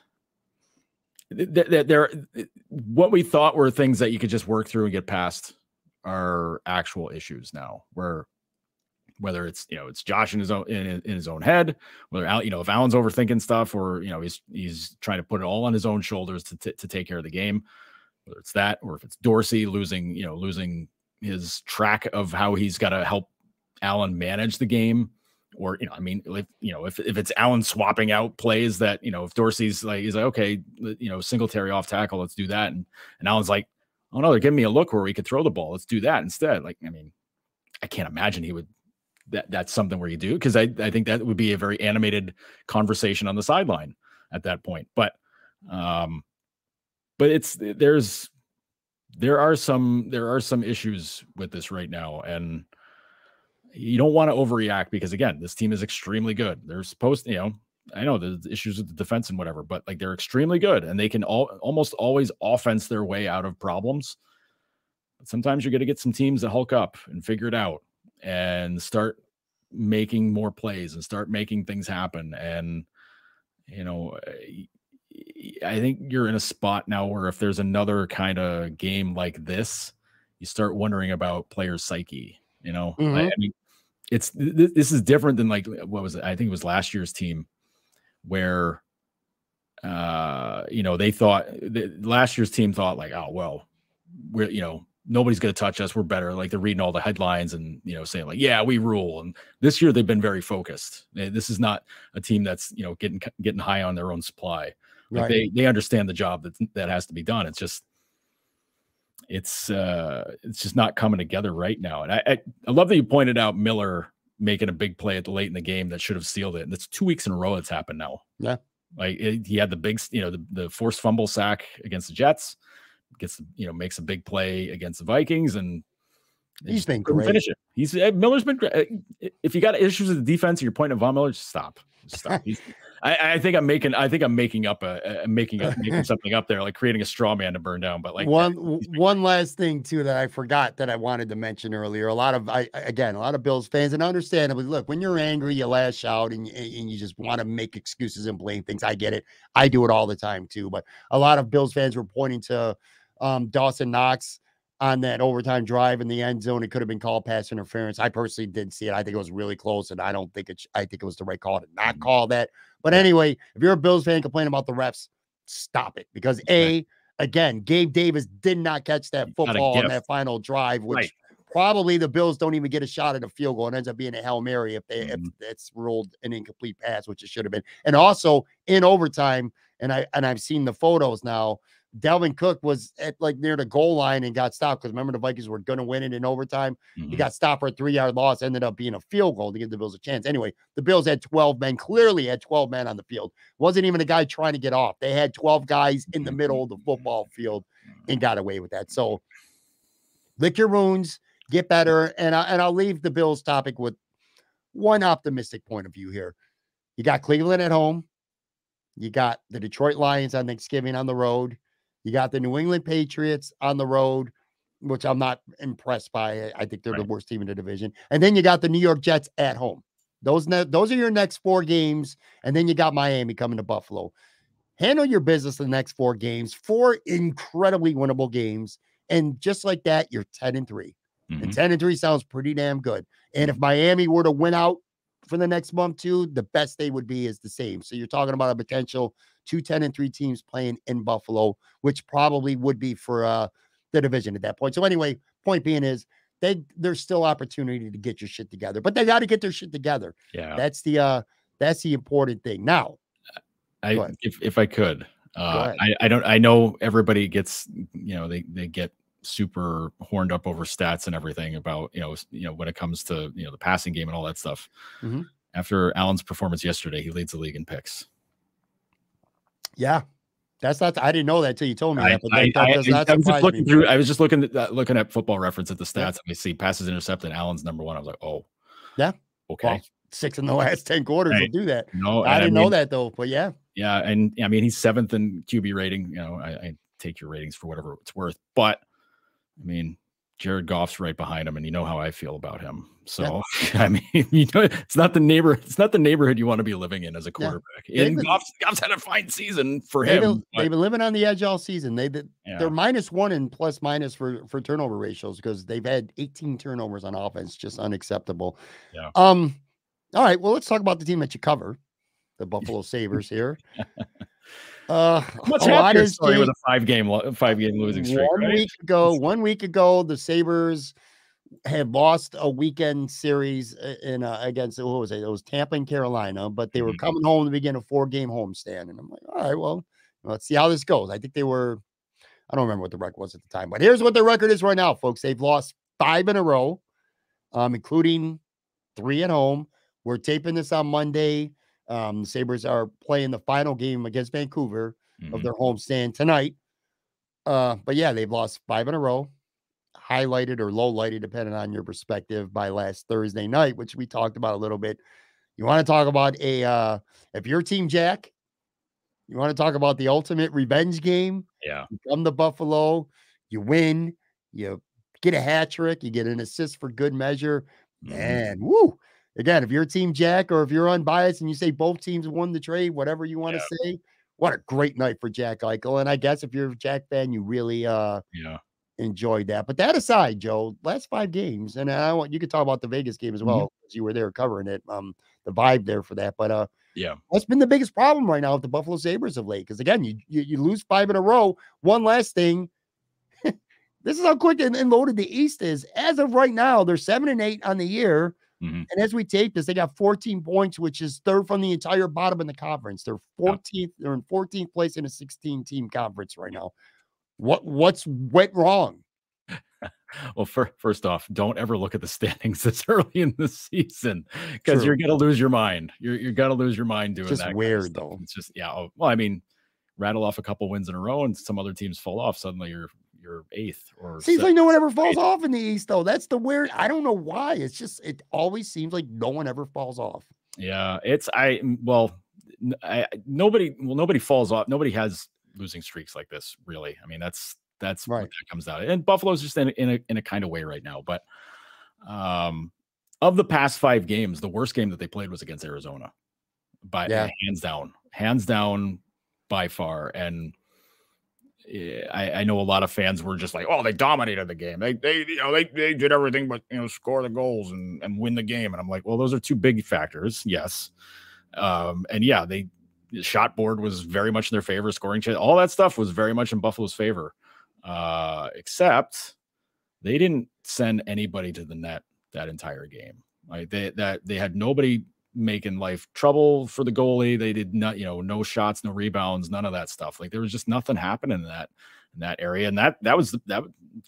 what we thought were things that you could just work through and get past are actual issues now, whether it's, it's Josh in his own head, whether if Allen's overthinking stuff, or, he's trying to put it all on his own shoulders to take care of the game, whether it's that, or if it's Dorsey losing his track of how he's got to help Allen manage the game. Or, if it's Allen swapping out plays that, if Dorsey's like, he's like, okay, Singletary off tackle, let's do that. And Allen's like, oh no, they're giving me a look where we could throw the ball. Let's do that instead. Like, I mean, I can't imagine he would, that's something where you do. Cause I think that would be a very animated conversation on the sideline at that point. But there are some issues with this right now. And you don't want to overreact because, again, this team is extremely good. They're supposed to, I know the issues with the defense and whatever, but like they're extremely good and they can almost always offense their way out of problems. But sometimes you're going to get some teams that hulk up and figure it out and start making more plays and start making things happen. And, I think you're in a spot now where if there's another kind of game like this, you start wondering about players' psyche. I mean, this is different than like, what was it? I think it was last year's team where, they thought last year's team thought like, oh, well, we're, nobody's going to touch us. We're better. Like they're reading all the headlines and, saying like, yeah, we rule. And this year they've been very focused. This is not a team that's, getting high on their own supply. Like right. They understand the job that has to be done. It's just not coming together right now. And I love that you pointed out Miller making a big play at the late in the game that should have sealed it. And it's 2 weeks in a row it's happened now. Yeah. Like he had the big, the forced fumble sack against the Jets, makes a big play against the Vikings, and he's been great. Finish it. Miller's been great. If you got issues with the defense, you're pointing at Von Miller, just stop. I think I'm making up making something up there, like creating a straw man to burn down. But like one last thing too that I forgot that I wanted to mention earlier. A lot of Bills fans, and understandably, look, when you're angry, you lash out and you just want to make excuses and blame things. I get it. I do it all the time too. But a lot of Bills fans were pointing to Dawson Knox on that overtime drive in the end zone. It could have been called pass interference. I personally didn't see it. I think it was really close, and I think it was the right call to not call that. But anyway, if you're a Bills fan complaining about the refs, stop it. Because again, Gabe Davis did not catch that football on that final drive, which probably the Bills don't even get a shot at a field goal. It ends up being a Hail Mary if it's ruled an incomplete pass, which it should have been. And also in overtime, and I've seen the photos now, Dalvin Cook was at like near the goal line and got stopped because remember the Vikings were going to win it in overtime. He got stopped for a 3-yard loss, ended up being a field goal to give the Bills a chance. Anyway, the Bills had 12 men, clearly had 12 men on the field. Wasn't even a guy trying to get off. They had 12 guys in the middle of the football field and got away with that. So lick your wounds, get better. And I'll leave the Bills topic with one optimistic point of view here. You got Cleveland at home. You got the Detroit Lions on Thanksgiving on the road. You got the New England Patriots on the road, which I'm not impressed by. I think they're the worst team in the division. And then you got the New York Jets at home. Those are your next 4 games. And then you got Miami coming to Buffalo. Handle your business the next 4 games, 4 incredibly winnable games. And just like that, you're 10-3. And 10-3 sounds pretty damn good. And if Miami were to win out for the next month too, the best they would be is the same. So you're talking about a potential 2 10-3 teams playing in Buffalo, which probably would be for the division at that point. So anyway, point being is there's still opportunity to get your shit together, but they got to get their shit together. Yeah, that's the important thing. Now, if I could, I know everybody gets, they get super horned up over stats and everything about, when it comes to, the passing game and all that stuff. After Allen's performance yesterday, he leads the league in picks. Yeah. That's not, I didn't know that till you told me that, but that does not surprise me. I was just looking at Football Reference at the stats and I see passes intercepted, Allen's number 1. I was like, oh, yeah. Okay. Well, 6 in the last 10 quarters will do that. No, I didn't know that though, but yeah. Yeah. And I mean, he's 7th in QB rating. I take your ratings for whatever it's worth, but I mean, Jared Goff's right behind him, and you know how I feel about him. So, I mean, it's not the neighborhood you want to be living in as a quarterback. Yeah. And Goff's had a fine season for him. They've been living on the edge all season. They're -1 in plus minus for turnover ratios because they've had 18 turnovers on offense, just unacceptable. Yeah. All right. Well, let's talk about the team that you cover, the Buffalo Sabres here. Much happier story with a 5-game losing streak. One week ago, the Sabres had lost a weekend series against, what was it? It was Tampa and Carolina, but they were coming home to begin a 4-game homestand. And I'm like, all right, well, let's see how this goes. I think I don't remember what the record was at the time, but here's what the record is right now, folks. They've lost 5 in a row, including 3 at home. We're taping this on Monday. The Sabres are playing the final game against Vancouver of their homestand tonight. But yeah, they've lost 5 in a row, highlighted or low lighted, depending on your perspective, by last Thursday night, which we talked about a little bit. You want to talk about if you're Team Jack, you want to talk about the ultimate revenge game. Yeah. You come to Buffalo, you win, you get a hat trick, you get an assist for good measure. Man, woo. Again, if you're Team Jack or if you're unbiased and you say both teams won the trade, whatever you want to say, what a great night for Jack Eichel. And I guess if you're a Jack fan, you really enjoyed that. But that aside, Joe, last 5 games, and you could talk about the Vegas game as well, because you were there covering it. The vibe there for that. But what's been the biggest problem right now with the Buffalo Sabres of late? Because again, you lose 5 in a row. One last thing. This is how quick and loaded the East is. As of right now, they're 7-8 on the year. And as we tape this, they got 14 points, which is 3rd from the entire bottom in the conference. They're 14th. They're in 14th place in a 16-team conference right now. What's went wrong? Well, first off, don't ever look at the standings this early in the season because you're gonna lose your mind. You're gonna lose your mind doing just that. Weird though. It's just well, I mean, rattle off a couple wins in a row, and some other teams fall off. Suddenly, you're 8th or seems like no one ever falls off in the East though. That's the weird. I don't know why. It's just it always seems like no one ever falls off. Yeah, nobody falls off. Nobody has losing streaks like this, really. I mean, that's right. What that comes out. And Buffalo's just in a kind of way right now. But of the past 5 games, the worst game that they played was against Arizona, by hands down by far. And I know a lot of fans were just like, oh, they dominated the game. They did everything but score the goals and win the game. And I'm like, well, those are 2 big factors. Yes. The shot board was very much in their favor. Scoring chance, all that stuff was very much in Buffalo's favor. Except they didn't send anybody to the net that entire game. Like they had nobody making life trouble for the goalie. They did not, no shots, no rebounds, none of that stuff. Like there was just nothing happening in that area. And that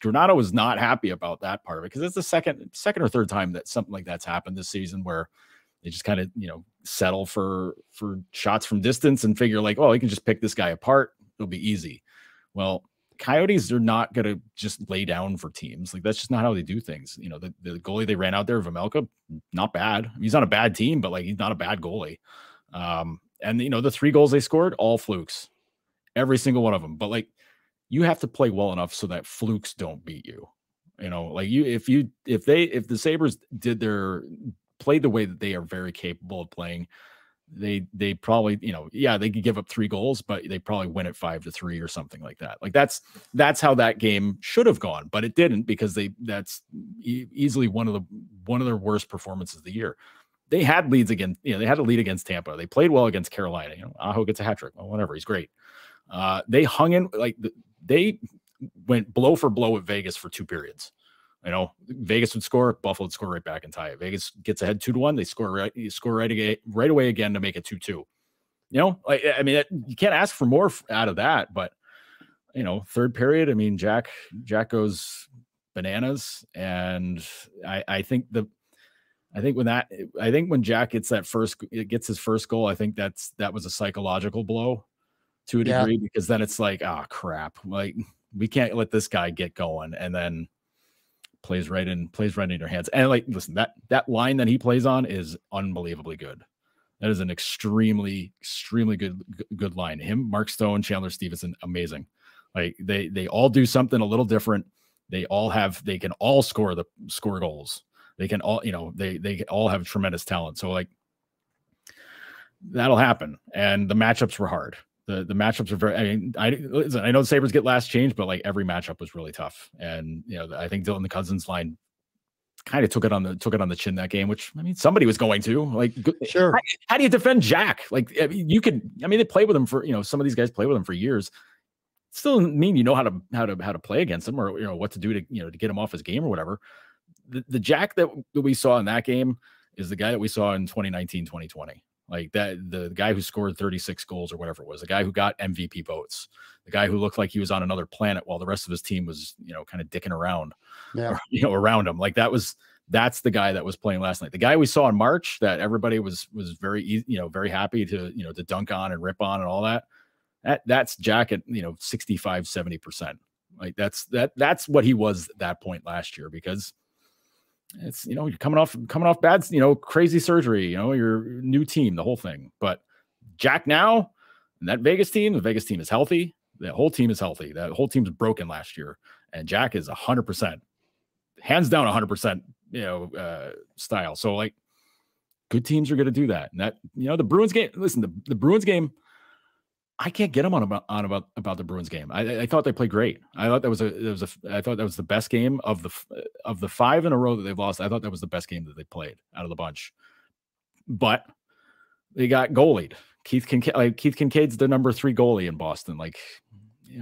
Granato was not happy about that part of it, because it's the second or third time that something like that's happened this season, where they just kind of, settle for shots from distance and figure like, oh, you can just pick this guy apart. It'll be easy. Well, Coyotes are not going to just lay down for teams. Like, that's just not how they do things. The goalie they ran out there, Vejmelka, not bad. He's on a bad team, but like, he's not a bad goalie. And the 3 goals they scored, all flukes, every single one of them. But like, you have to play well enough so that flukes don't beat you. If the Sabres played the way that they are very capable of playing, they probably, they could give up 3 goals, but they probably win it 5-3 or something like that. Like that's how that game should have gone, but it didn't, because that's easily one of their worst performances of the year. They had leads against, they had a lead against Tampa. They played well against Carolina. Aho gets a hat trick. Well, whatever. He's great. They hung in, they went blow for blow with Vegas for 2 periods. Vegas would score, Buffalo would score right back and tie it. Vegas gets ahead 2-1. They score right away again to make it 2-2. You can't ask for more out of that. But third period, Jack goes bananas, and I think when Jack gets his first goal, I think that was a psychological blow to a degree, because then it's like, oh crap, like we can't let this guy get going, and then plays right in your hands. And like, listen, that line that he plays on is unbelievably good. That is an extremely, extremely good line. Him, Mark Stone, Chandler Stevenson, amazing. Like they all do something a little different. They can all score goals. They can all, they all have tremendous talent. So like, that'll happen. And the matchups were hard. The matchups are very, I know the Sabres get last change, but like every matchup was really tough. And, I think Dylan Cousins line kind of took it on the chin that game, which, somebody was going to, like, sure. How do you defend Jack? Like, they play with him for, some of these guys play with him for years. Still doesn't mean how to play against him, or, what to do to, to get him off his game or whatever. The Jack that we saw in that game is the guy that we saw in 2019, 2020. Like that, the guy who scored 36 goals or whatever it was, the guy who got MVP votes, the guy who looked like he was on another planet while the rest of his team was, kind of dicking around, around him. Like that's the guy that was playing last night. The guy we saw in March that everybody was very, very happy to dunk on and rip on and all that. That's Jack at, 65, 70%. Like that's what he was at that point last year, because it's, you're coming off bad, crazy surgery, your new team, the whole thing. But Jack now, and the Vegas team is healthy. The whole team is healthy. That whole team's broken last year. And Jack is 100%, hands down 100%, style. So like, good teams are going to do that. And that, the Bruins game, listen, the Bruins game, I can't get them on about the Bruins game. I thought they played great. I thought that was the best game of the 5 in a row that they've lost. I thought that was the best game that they played out of the bunch. But they got goalied. Keith Kincaid's the number 3 goalie in Boston. Like,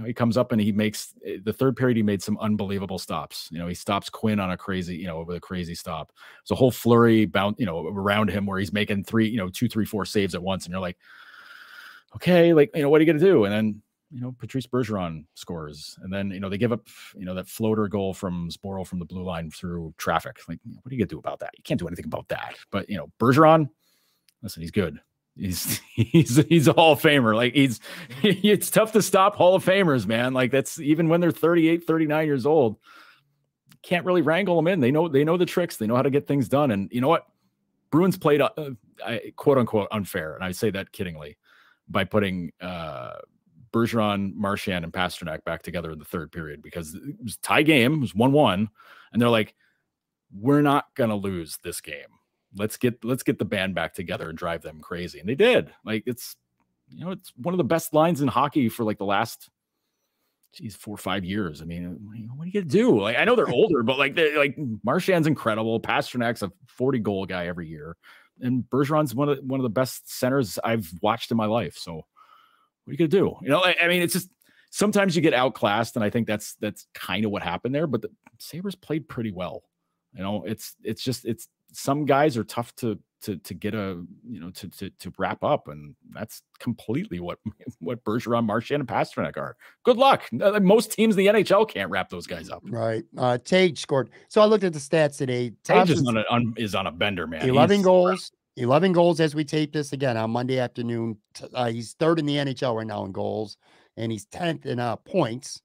he comes up and he makes the third period. He made some unbelievable stops. He stops Quinn on a crazy, with a crazy stop. It's a whole flurry around him where he's making 2, 3, 4 saves at once. And you're like, okay, like, what are you going to do? And then, Patrice Bergeron scores. And then, they give up, that floater goal from Zboril from the blue line through traffic. Like, what are you going to do about that? You can't do anything about that. But, Bergeron, listen, he's good. He's a Hall of Famer. Like, it's tough to stop Hall of Famers, man. Like, that's even when they're 38, 39 years old, can't really wrangle them in. They know the tricks. They know how to get things done. And you know what? Bruins played, quote unquote, unfair. And I say that kiddingly, by putting Bergeron, Marchand, and Pasternak back together in the third period, because it was a tie game. It was 1-1. And they're like, we're not going to lose this game. Let's get the band back together and drive them crazy. And they did. Like, it's one of the best lines in hockey for like the last 4 or 5 years. What are you going to do? Like, I know they're older, but like Marchand's incredible. Pasternak's a 40 goal guy every year. And Bergeron's one of the best centers I've watched in my life. So what are you going to do? It's just, sometimes you get outclassed. And I think that's kind of what happened there, but the Sabres played pretty well. It's some guys are tough to get a, to wrap up. And that's completely what Bergeron, Marchand, and Pastrnak are. Good luck. Most teams in the NHL can't wrap those guys up. Right. Tage scored. So I looked at the stats today. Tage is on a bender, man. 11 goals. 11 goals as we tape this again on Monday afternoon. He's third in the NHL right now in goals, and he's 10th in points.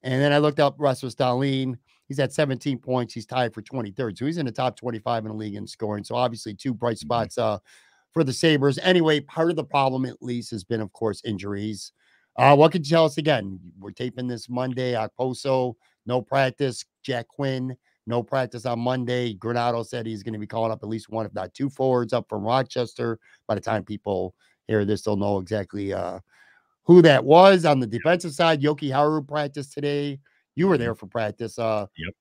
And then I looked up Rasmus Dahlin. He's at 17 points. He's tied for 23rd. So he's in the top 25 in the league in scoring. So obviously 2 bright spots for the Sabres. Anyway, part of the problem at least has been, of course, injuries. What could you tell us again? We're taping this Monday. Okposo, no practice. Jack Quinn, no practice on Monday. Granato said he's going to be calling up at least 1, if not 2 forwards up from Rochester. By the time people hear this, they'll know exactly who that was. On the defensive side, Yoki Haru practiced today. You were there for practice.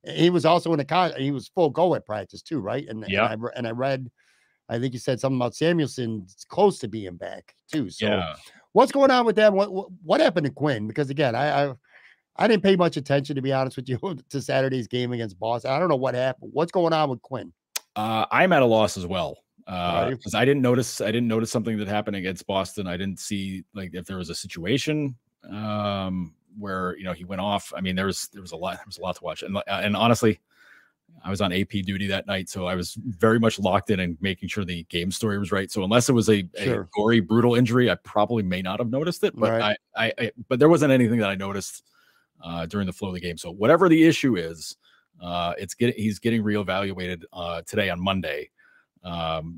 He was also in he was full go at practice too, right? And I read, I think you said something about Samuelson close to being back too. So what's going on with that? What happened to Quinn? Because again, I didn't pay much attention, to be honest with you, to Saturday's game against Boston. I don't know what happened. What's going on with Quinn? I'm at a loss as well. Because I didn't notice something that happened against Boston. I didn't see like if there was a situation where he went off. I mean, there was a lot to watch, and honestly, I was on AP duty that night, so I was very much locked in and making sure the game story was right. So unless it was a gory, brutal injury, I probably may not have noticed it. But but there wasn't anything that I noticed during the flow of the game. So whatever the issue is, he's getting reevaluated today on Monday.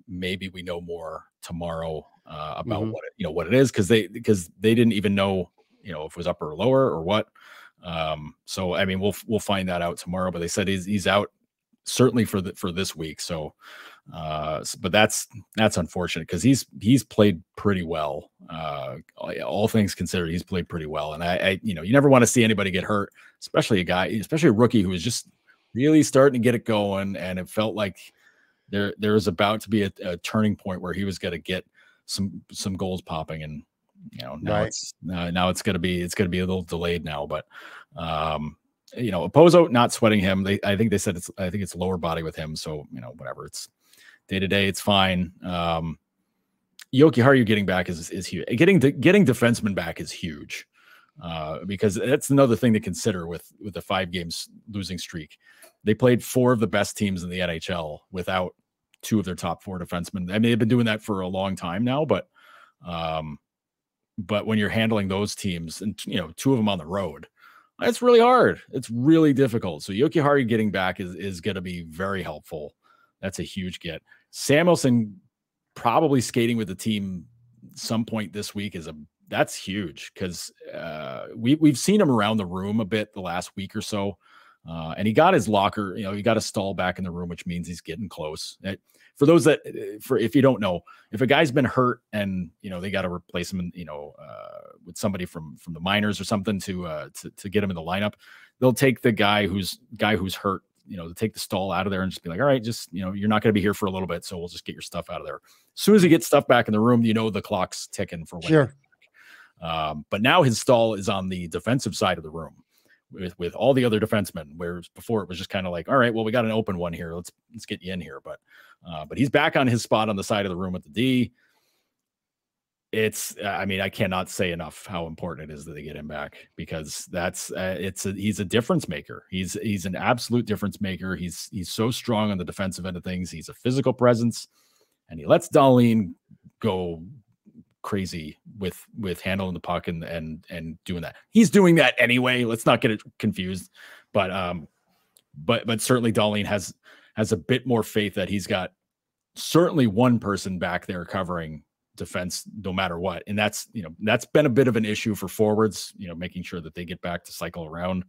Maybe we know more tomorrow about what it is, because they didn't even know if it was upper or lower or what. So I mean we'll find that out tomorrow. But they said he's out certainly for this week. So but that's unfortunate, because he's played pretty well. All things considered, he's played pretty well. And I you never want to see anybody get hurt, especially a rookie who is just really starting to get it going. And it felt like there was about to be a turning point where he was going to get some goals popping, and now it's going to be a little delayed now. But Oposo, not sweating him. I think they said it's lower body with him, so whatever. It's day to day, it's fine. Yoki Haru getting back is huge. Getting defensemen back is huge, because that's another thing to consider with the 5 games losing streak. They played 4 of the best teams in the NHL without 2 of their top 4 defensemen. I mean, they've been doing that for a long time now, but when you're handling those teams and 2 of them on the road, it's really hard. It's really difficult. So Yoki Haru getting back is going to be very helpful. That's a huge get. Samuelson probably skating with the team some point this week that's huge, because we've seen him around the room a bit the last week or so. And he got his locker, he got a stall back in the room, which means he's getting close. For those if you don't know, if a guy's been hurt and, they got to replace him, with somebody from the minors or something to get him in the lineup, they'll take the guy who's hurt, to take the stall out of there and just be like, all right, just, you're not going to be here for a little bit, so we'll just get your stuff out of there. As soon as he gets stuff back in the room, the clock's ticking for when. Sure. But now his stall is on the defensive side of the room with all the other defensemen, whereas before it was just kind of like, all right, well, we got an open one here. Let's get you in here. But he's back on his spot on the side of the room with the D. I cannot say enough how important it is that they get him back, because he's a difference maker. He's an absolute difference maker. He's so strong on the defensive end of things. He's a physical presence, and he lets Dahlin go crazy with handling the puck and doing that. He's doing that anyway. Let's not get it confused. But certainly Dahlin has a bit more faith that he's got certainly one person back there covering defense no matter what. And that's been a bit of an issue for forwards, making sure that they get back to cycle around.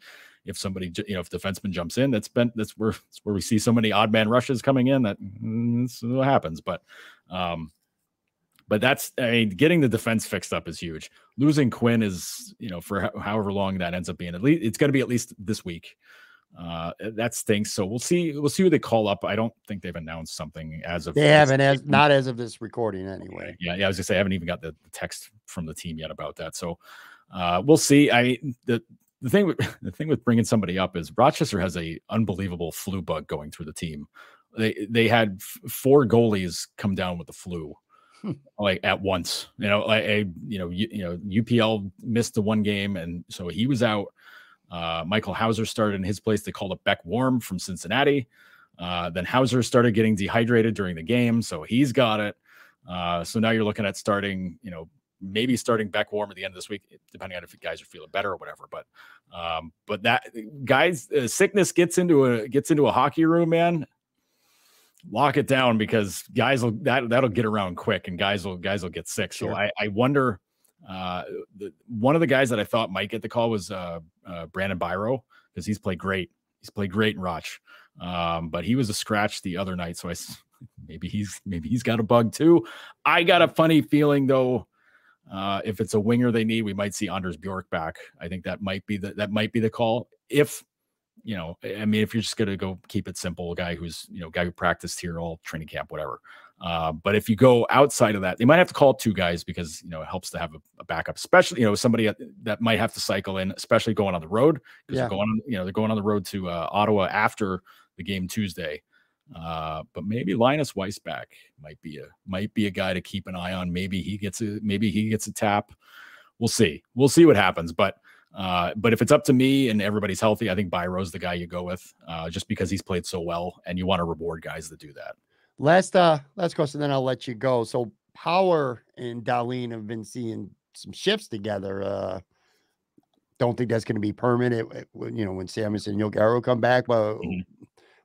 If somebody, if defenseman jumps in, that's where we see so many odd man rushes coming in. That's what happens. But that's, getting the defense fixed up is huge. Losing Quinn is, for however long that ends up being, at least it's going to be at least this week. That stinks. So we'll see who they call up. I don't think they've announced something as of. They haven't, not as of this recording anyway. Yeah. I was gonna say, I haven't even got the text from the team yet about that. So we'll see. The thing with bringing somebody up is Rochester has a unbelievable flu bug going through the team. they had 4 goalies come down with the flu. Like at once, UPL missed the 1 game, and so he was out. Michael Hauser started in his place. They called up Beck Warm from Cincinnati. Then Hauser started getting dehydrated during the game, so he's got it. So now you're looking at starting, maybe starting Beck Warm at the end of this week, depending on if guys are feeling better or whatever. But that guys, sickness gets into a hockey room, man. Lock it down, because guys that'll get around quick, and guys will get sick. Sure. So I wonder. One of the guys that I thought might get the call was Brandon Byro, because he's played great. He's played great in Roch, but he was a scratch the other night. So maybe he's got a bug too. I got a funny feeling though. If it's a winger they need, we might see Anders Bjork back. I think that might be the call. If if you're just going to go keep it simple, a guy who practiced here all training camp, whatever. But if you go outside of that, they might have to call 2 guys, because, it helps to have a backup, especially, somebody that might have to cycle in, especially going on the road, because they're going on the road to Ottawa after the game Tuesday. But maybe Linus Weissbach might be a guy to keep an eye on. Maybe he gets a tap. We'll see what happens. But if it's up to me and everybody's healthy, I think Byro's the guy you go with, just because he's played so well, and you want to reward guys that do that. Last question, then I'll let you go. So Power and Dahlin have been seeing some shifts together. Don't think that's going to be permanent, when Samus and Yogaro come back. But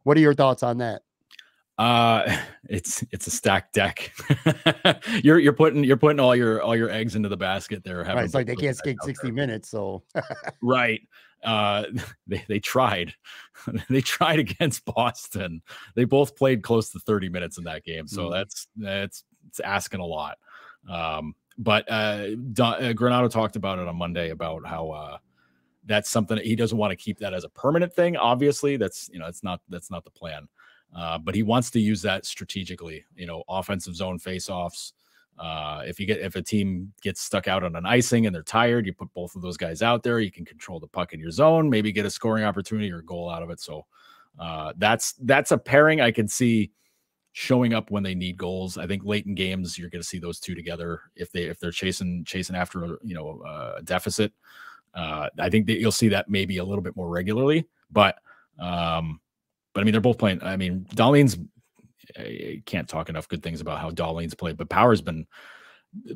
what are your thoughts on that? It's a stacked deck. you're putting all your eggs into the basket there. Right, it's like they can't skate 60 minutes. So right. They tried. They tried against Boston. They both played close to 30 minutes in that game. So that's asking a lot. But Granato talked about it on Monday about how that's something that he doesn't want to keep that as a permanent thing. Obviously, that's not the plan. But he wants to use that strategically, offensive zone faceoffs. If a team gets stuck out on an icing and they're tired, you put both of those guys out there. You can control the puck in your zone, maybe get a scoring opportunity or a goal out of it. So that's a pairing I can see showing up when they need goals. I think late in games you're going to see those 2 together if they're chasing after a deficit. I think that you'll see that maybe a little bit more regularly. But I mean, they're both playing. I mean, Dahlin's. I can't talk enough good things about how Dahlin's played, but Power's been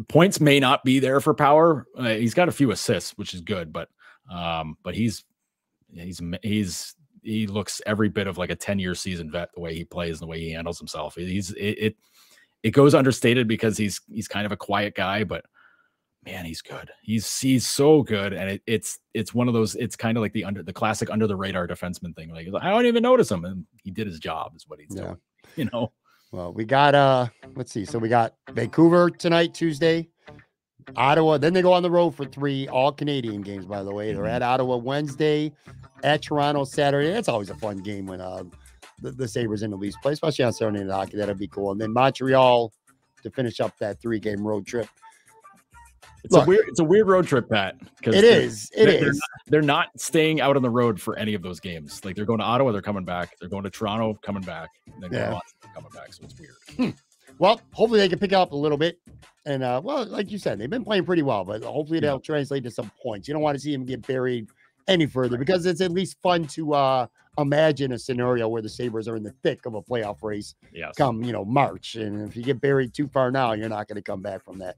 points may not be there for Power. He's got a few assists, which is good, but he looks every bit of like a 10-year seasoned vet, the way he plays and the way he handles himself. It goes understated because he's kind of a quiet guy, but man, he's good. He's so good. And it's one of those, it's kind of like the classic under the radar defenseman thing. Like, I don't even notice him. And he did his job is what he's doing. Well, we got, let's see. So we got Vancouver tonight, Tuesday, Ottawa. Then they go on the road for 3 all Canadian games, by the way. They're at Ottawa Wednesday, at Toronto Saturday. That's always a fun game when the Sabres in the Leafs play, especially on Saturday Night Hockey. That'd be cool. And then Montreal to finish up that 3-game road trip. It's a weird road trip, Pat. It is. They're not staying out on the road for any of those games. Like, they're going to Ottawa, they're coming back. They're going to Toronto, coming back. And then going on, coming back. So it's weird. Well, hopefully they can pick up a little bit. And well, like you said, they've been playing pretty well, but hopefully they'll translate to some points. You don't want to see them get buried any further, because it's at least fun to imagine a scenario where the Sabres are in the thick of a playoff race come March. And if you get buried too far now, you're not going to come back from that.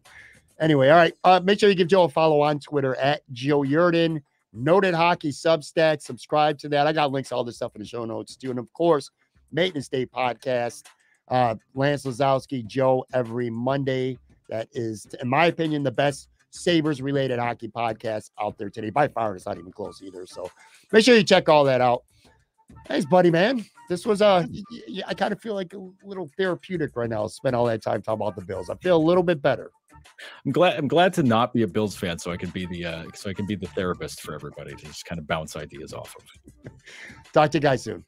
Anyway, all right. Make sure you give Joe a follow on Twitter at Joe Yerdon. Noted Hockey Substack. Subscribe to that. I got links to all this stuff in the show notes too. And of course, Maintenance Day Podcast. Lance Lazowski, Joe, every Monday. That is, in my opinion, the best Sabres related hockey podcast out there today. By far, it's not even close either. So make sure you check all that out. Thanks, buddy, man. This was I kind of feel like a little therapeutic right now. Spend all that time talking about the Bills. I feel a little bit better. I'm glad to not be a Bills fan, so I can be the therapist for everybody to just kind of bounce ideas off of. Talk to you guys soon.